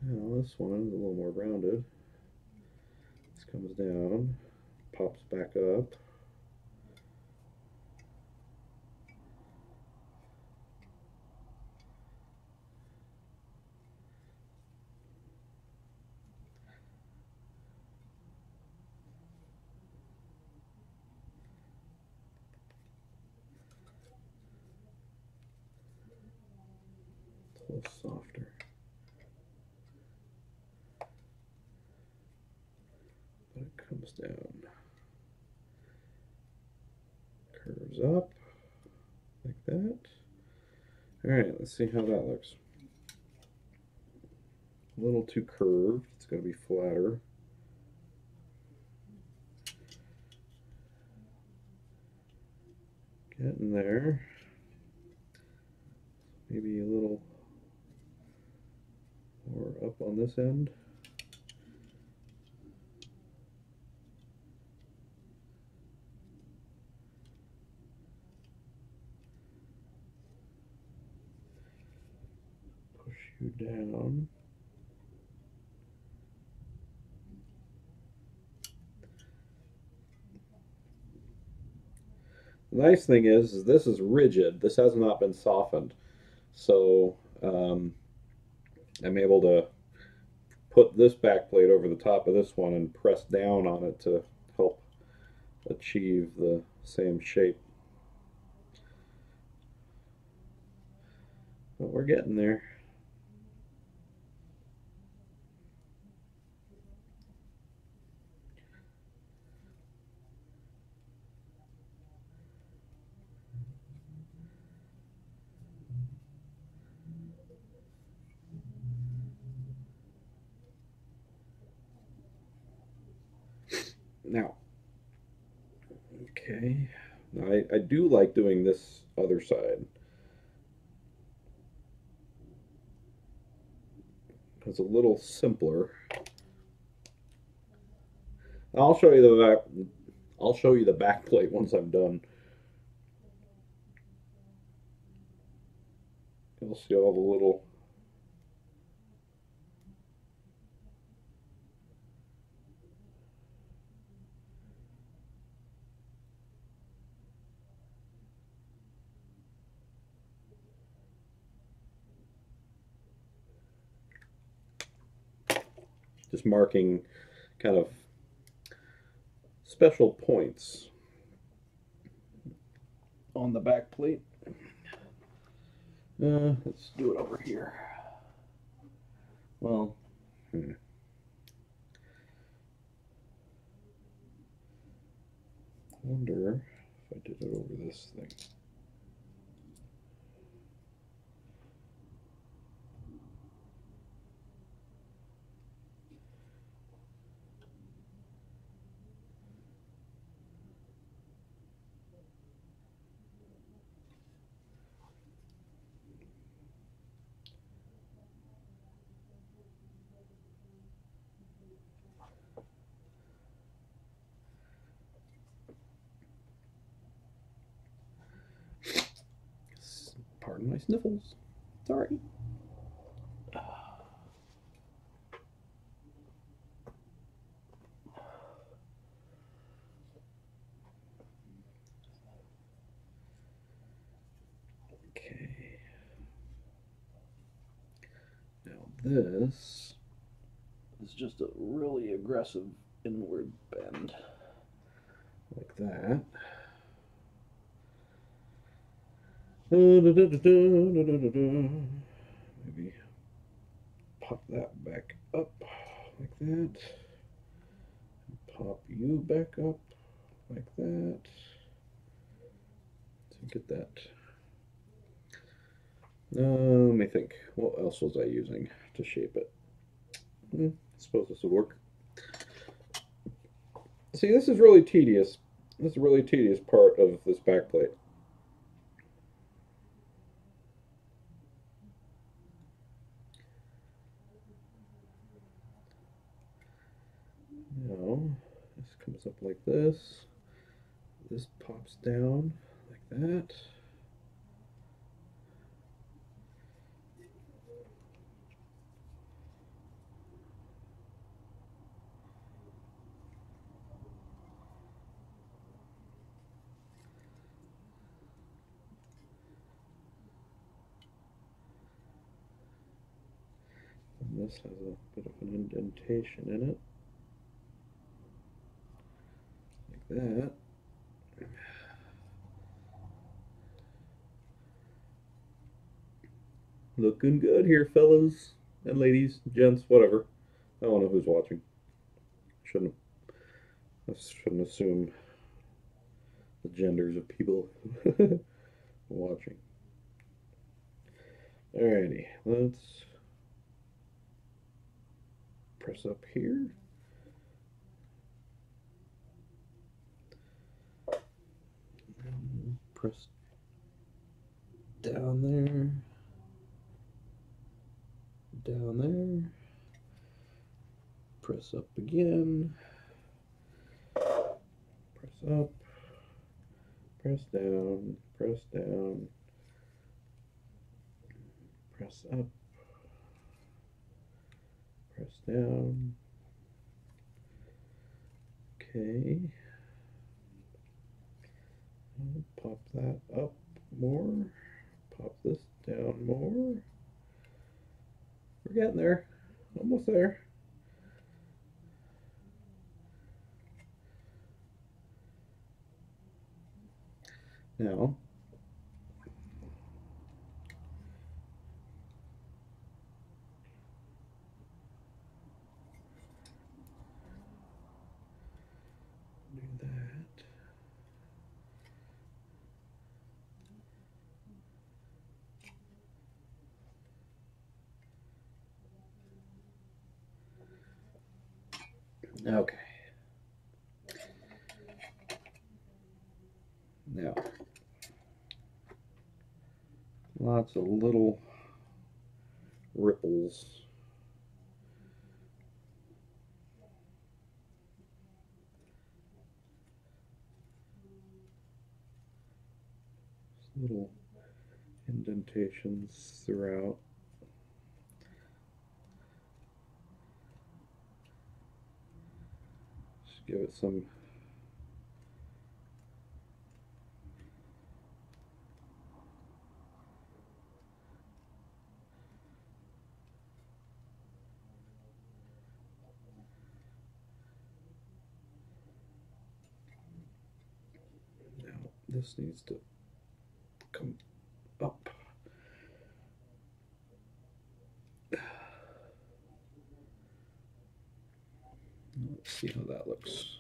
now this one is a little more rounded. This comes down, pops back up. It's a little softer. But it comes down. Curves up like that. Alright, let's see how that looks. A little too curved. It's going to be flatter. Getting there. Maybe a little more up on this end. Push you down. The nice thing is this is rigid. This has not been softened. So I'm able to put this back plate over the top of this one and press down on it to help achieve the same shape. But we're getting there. Now, okay. Now, I do like doing this other side. It's a little simpler. I'll show you the back. I'll show you the back plate once I'm done. You'll see all the little. Just marking kind of special points on the back plate. Let's do it over here. Well, I wonder if I did it over this thing. Pardon my sniffles. Sorry. Okay. Now this is just a really aggressive inward bend. Like that. Maybe pop that back up like that. Pop you back up like that. So get that. Let me think. What else was I using to shape it? I suppose this would work. See, this is really tedious. This is a really tedious part of this back plate. Now, this comes up like this. This pops down like that. And this has a bit of an indentation in it. Like that. Looking good here, fellas and ladies, gents, whatever. I don't know who's watching. I shouldn't assume the genders of people watching. Alrighty, let's press up here. And press down there. Down there. Press up again. Press up. Press down. Press down. Press up. Press down. Okay. Pop that up more. Pop this down more. We're getting there. Almost there. Now, do that. Okay. Now, lots of little ripples. Little indentations throughout. Just give it some now this needs to come up. Let's see how that looks.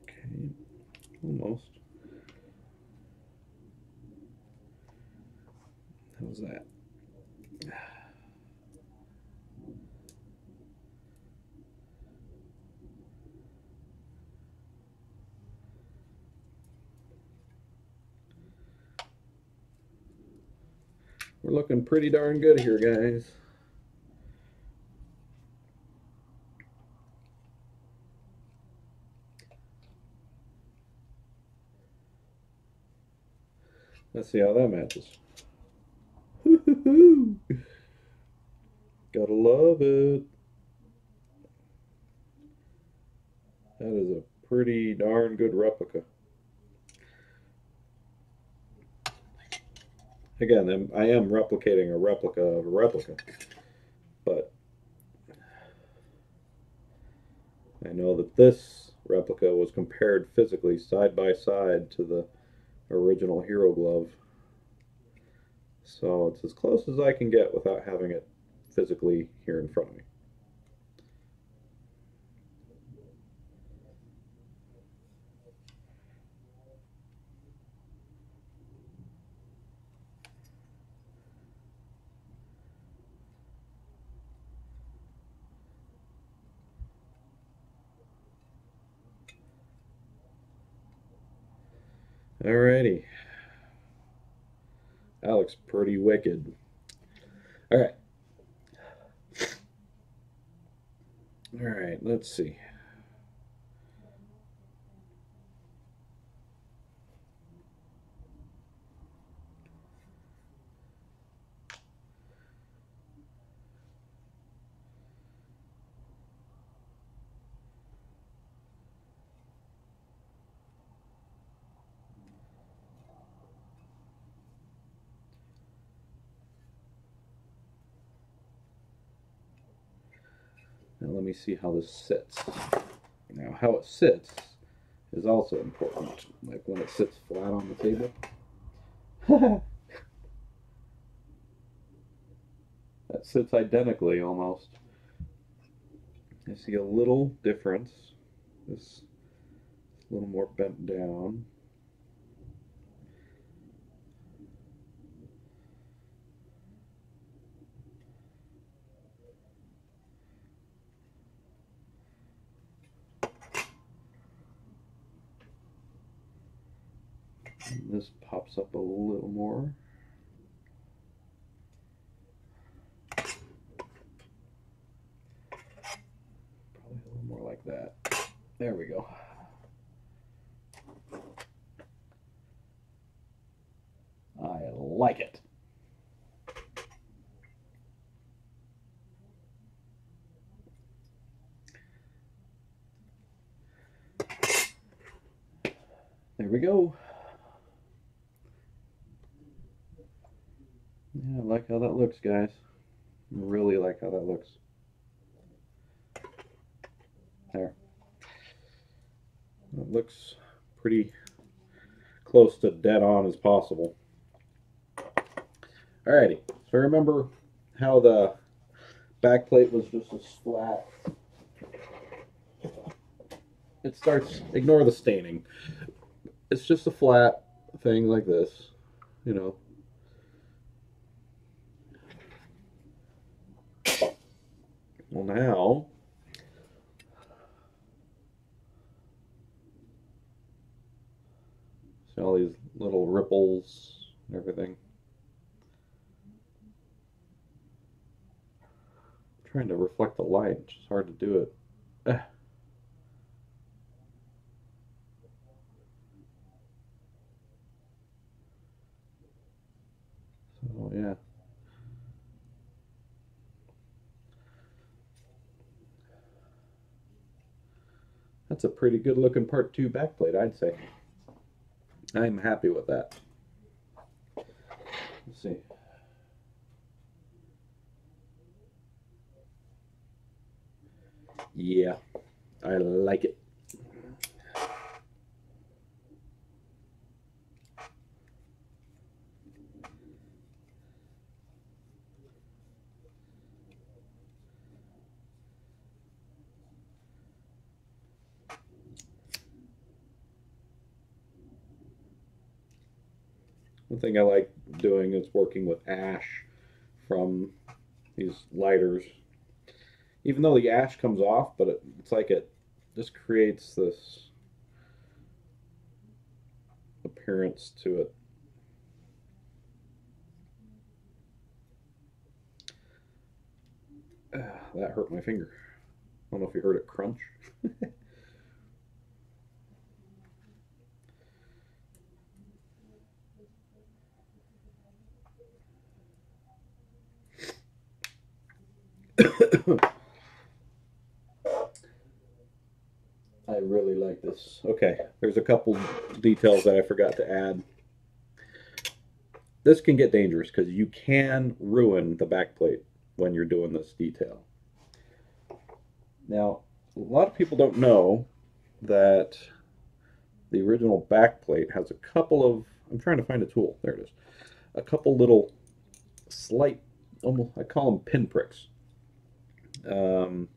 Okay, almost. How's that? We're looking pretty darn good here, guys. Let's see how that matches. Gotta love it. That is a pretty darn good replica. Again, I am replicating a replica of a replica, but I know that this replica was compared physically side by side to the original Hero Glove. So it's as close as I can get without having it physically here in front of me. Alrighty. That looks pretty wicked. Alright. Alright, let's see. Now let me see how this sits. Now how it sits is also important. Like when it sits flat on the table. That sits identically almost. I see a little difference. This is a little more bent down. And this pops up a little more. Probably a little more like that. There we go. I like it. There we go. Yeah, I like how that looks, guys. I really like how that looks. There. It looks pretty close to dead on as possible. Alrighty, so remember how the back plate was just as flat. It starts, ignore the staining. It's just a flat thing like this, you know. Well, now angles and everything. I'm trying to reflect the light, which is hard to do it. So yeah. That's a pretty good looking part 2 backplate, I'd say. I'm happy with that. Let's see. Yeah, I like it. One thing I like doing is working with ash from these lighters. Even though the ash comes off, but it's like it just creates this appearance to it. That hurt my finger. I don't know if you heard it crunch. I really like this. Okay, there's a couple details that I forgot to add. This can get dangerous because you can ruin the backplate when you're doing this detail. Now, a lot of people don't know that the original backplate has a couple of, I'm trying to find a tool, there it is, a couple little slight, almost, I call them pinpricks. Um,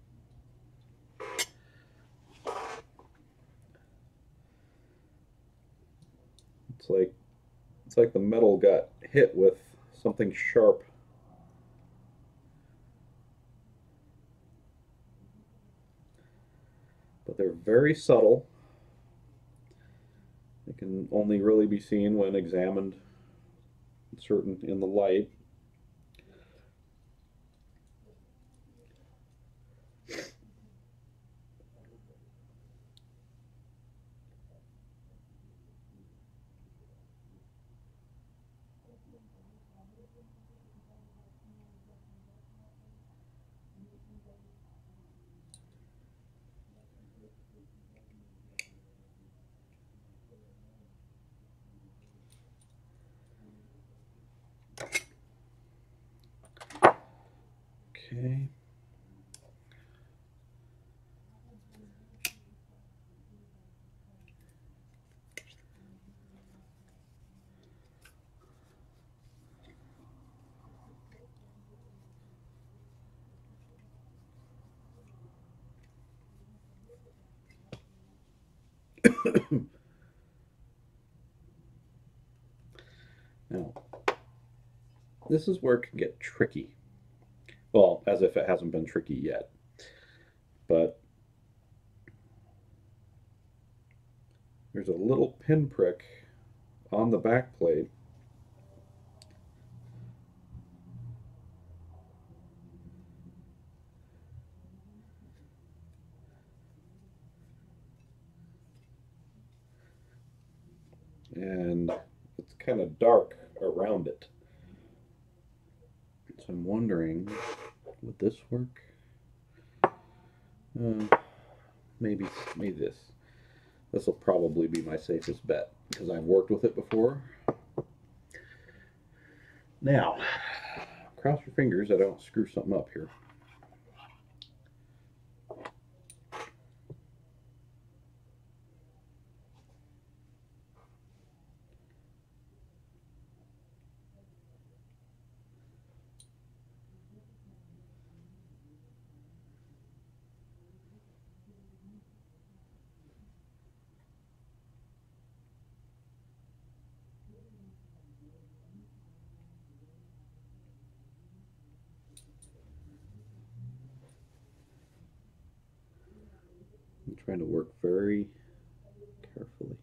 it's like the metal got hit with something sharp. But they're very subtle. They can only really be seen when examined certain in the light. Okay. Now, this is where it can get tricky. Well, as if it hasn't been tricky yet. But there's a little pinprick on the back plate. And it's kind of dark around it. So I'm wondering, would this work? Maybe this. This will probably be my safest bet because I've worked with it before. Now, cross your fingers I don't screw something up here. I'm trying to work very carefully.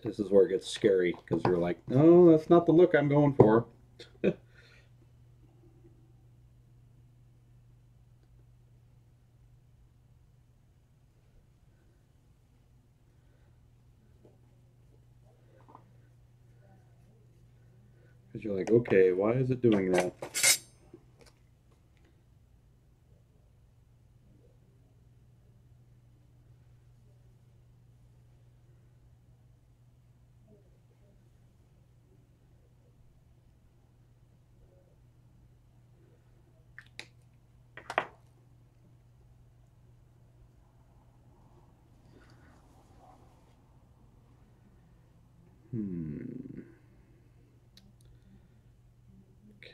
This is where it gets scary because you're like, no, that's not the look I'm going for. Because you're like, okay, why is it doing that?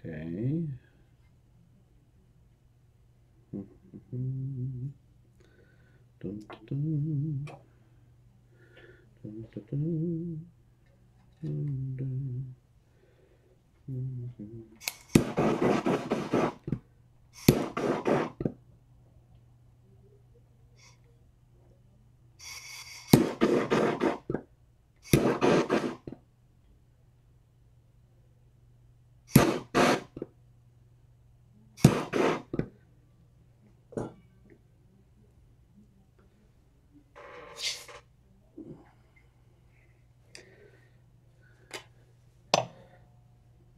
Okay. Dun, dun, dun, dun, dun, dun, dun, dun.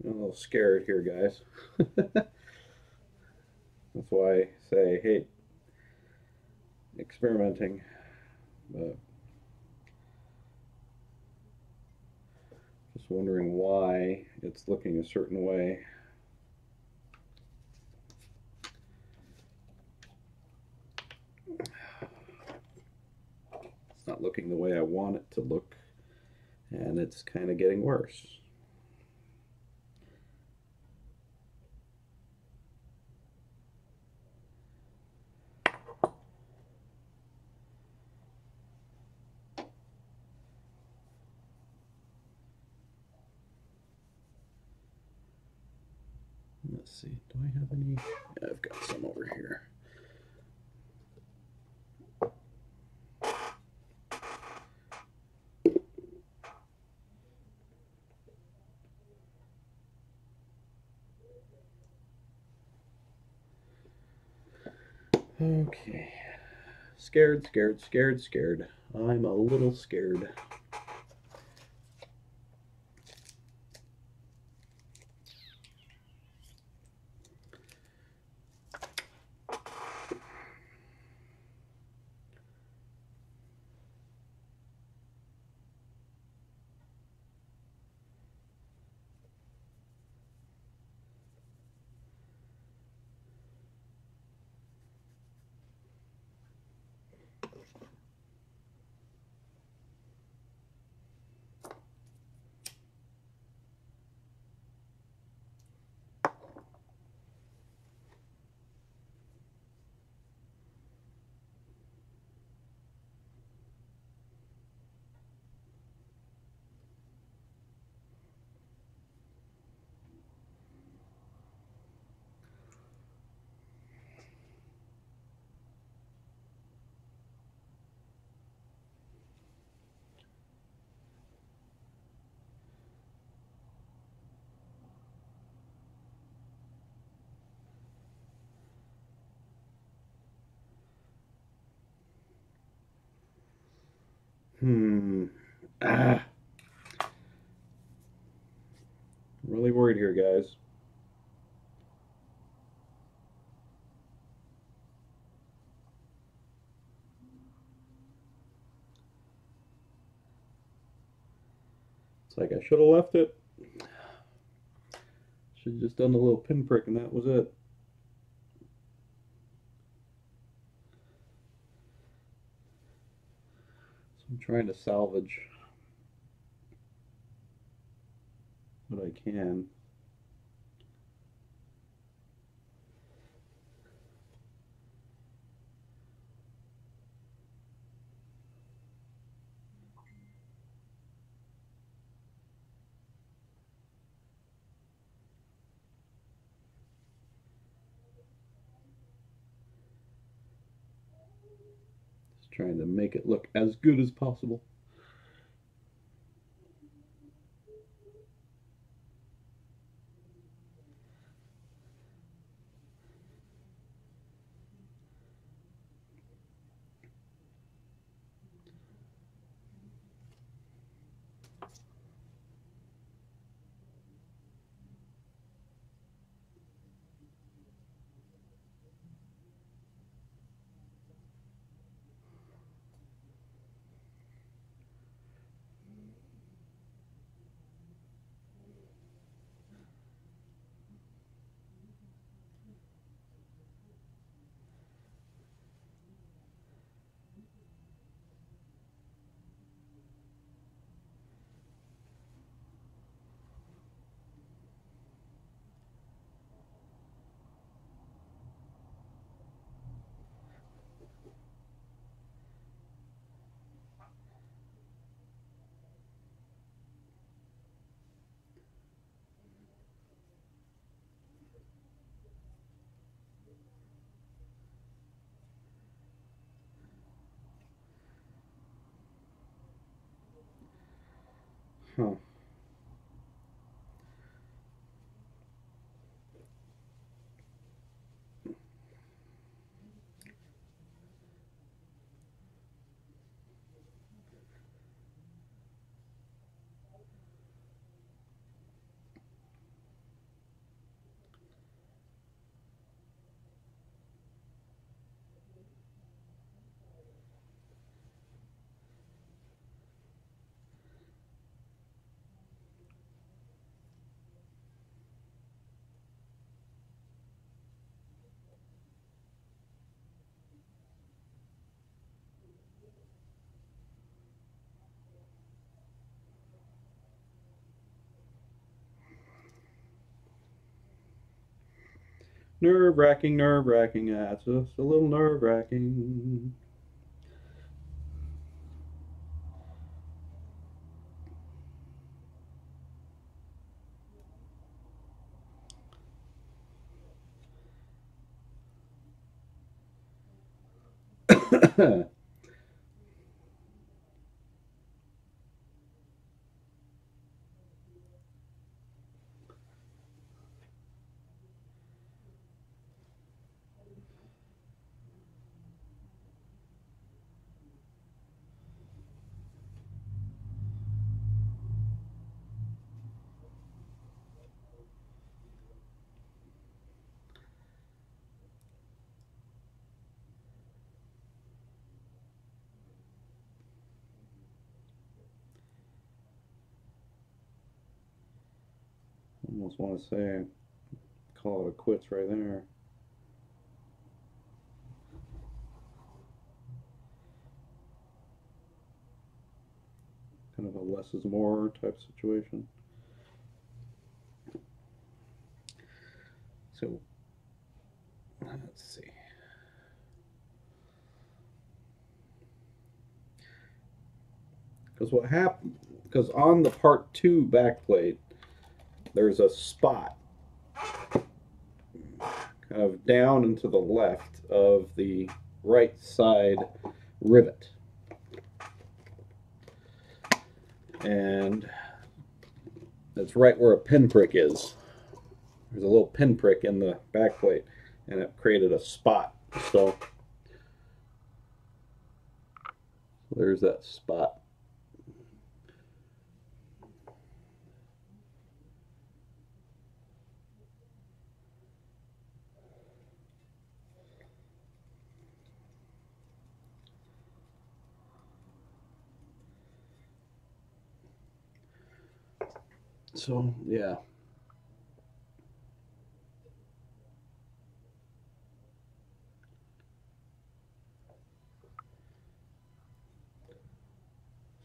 I'm a little scared here, guys. That's why I say I hate experimenting, but just wondering why it's looking a certain way. It's not looking the way I want it to look, and it's kind of getting worse. Let's see, do I have any? Yeah, I've got some over here. Okay. Scared, scared, scared, scared. I'm a little scared. Ah. Really worried here, guys. It's like I should have left it. Should have just done the little pinprick and that was it. So I'm trying to salvage what I can. Just trying to make it look as good as possible. Huh. Nerve wracking, nerve wracking. That's just a little nerve wracking. Almost want to say, call it a quits right there. Kind of a less is more type situation. So, let's see. Because what happened, because on the part 2 backplate, there's a spot kind of down and to the left of the right side rivet. And that's right where a pinprick is. There's a little pinprick in the backplate, and it created a spot. So there's that spot. So, yeah.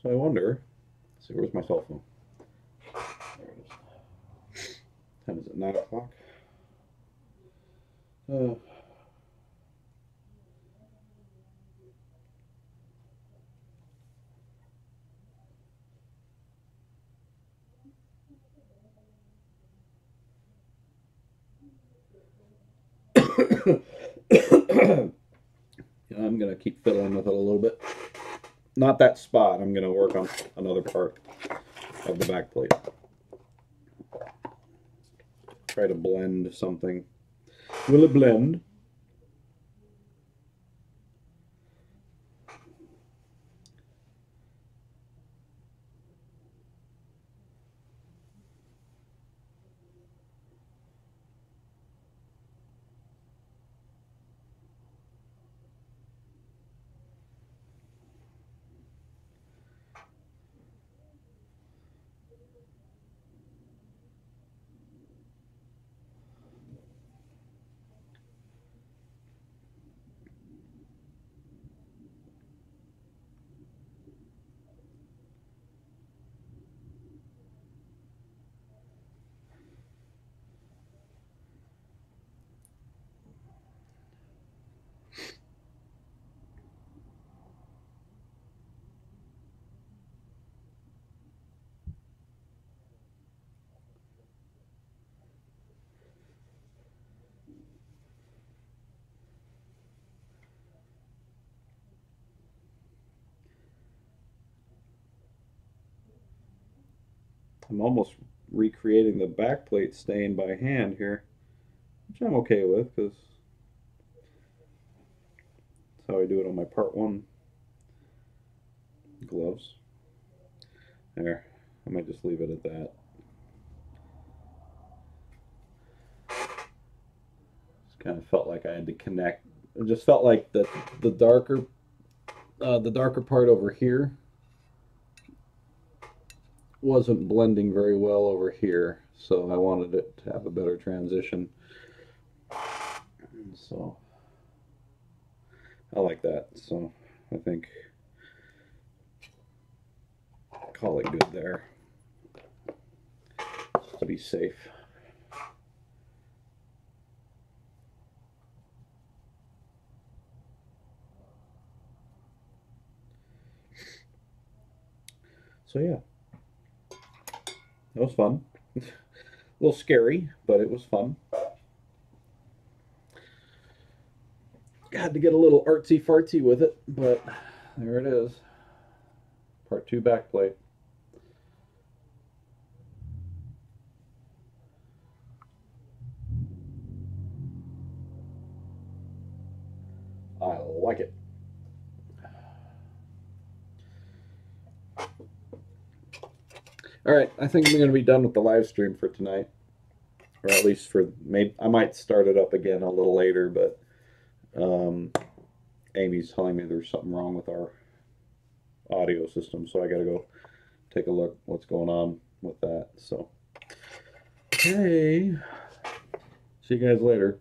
So I wonder, let's see, where's my cell phone? There it is. Time is it 9 o'clock? Uh, I'm going to keep fiddling with it a little bit. Not that spot. I'm going to work on another part of the back plate. Try to blend something. Will it blend? I'm almost recreating the back plate stain by hand here, which I'm okay with because that's how I do it on my Part 1 gloves. There, I might just leave it at that. Just kind of felt like I had to connect. It just felt like the darker part over here wasn't blending very well over here, so I wanted it to have a better transition. And so I like that. So I think call it good there. To be safe. So yeah, that was fun. A little scary, but it was fun. Had to get a little artsy fartsy with it, but there it is. Part 2 backplate. I like it. All right, I think I'm going to be done with the live stream for tonight, or at least for maybe I might start it up again a little later, but Amy's telling me there's something wrong with our audio system, so I got to go take a look what's going on with that. So, okay, see you guys later.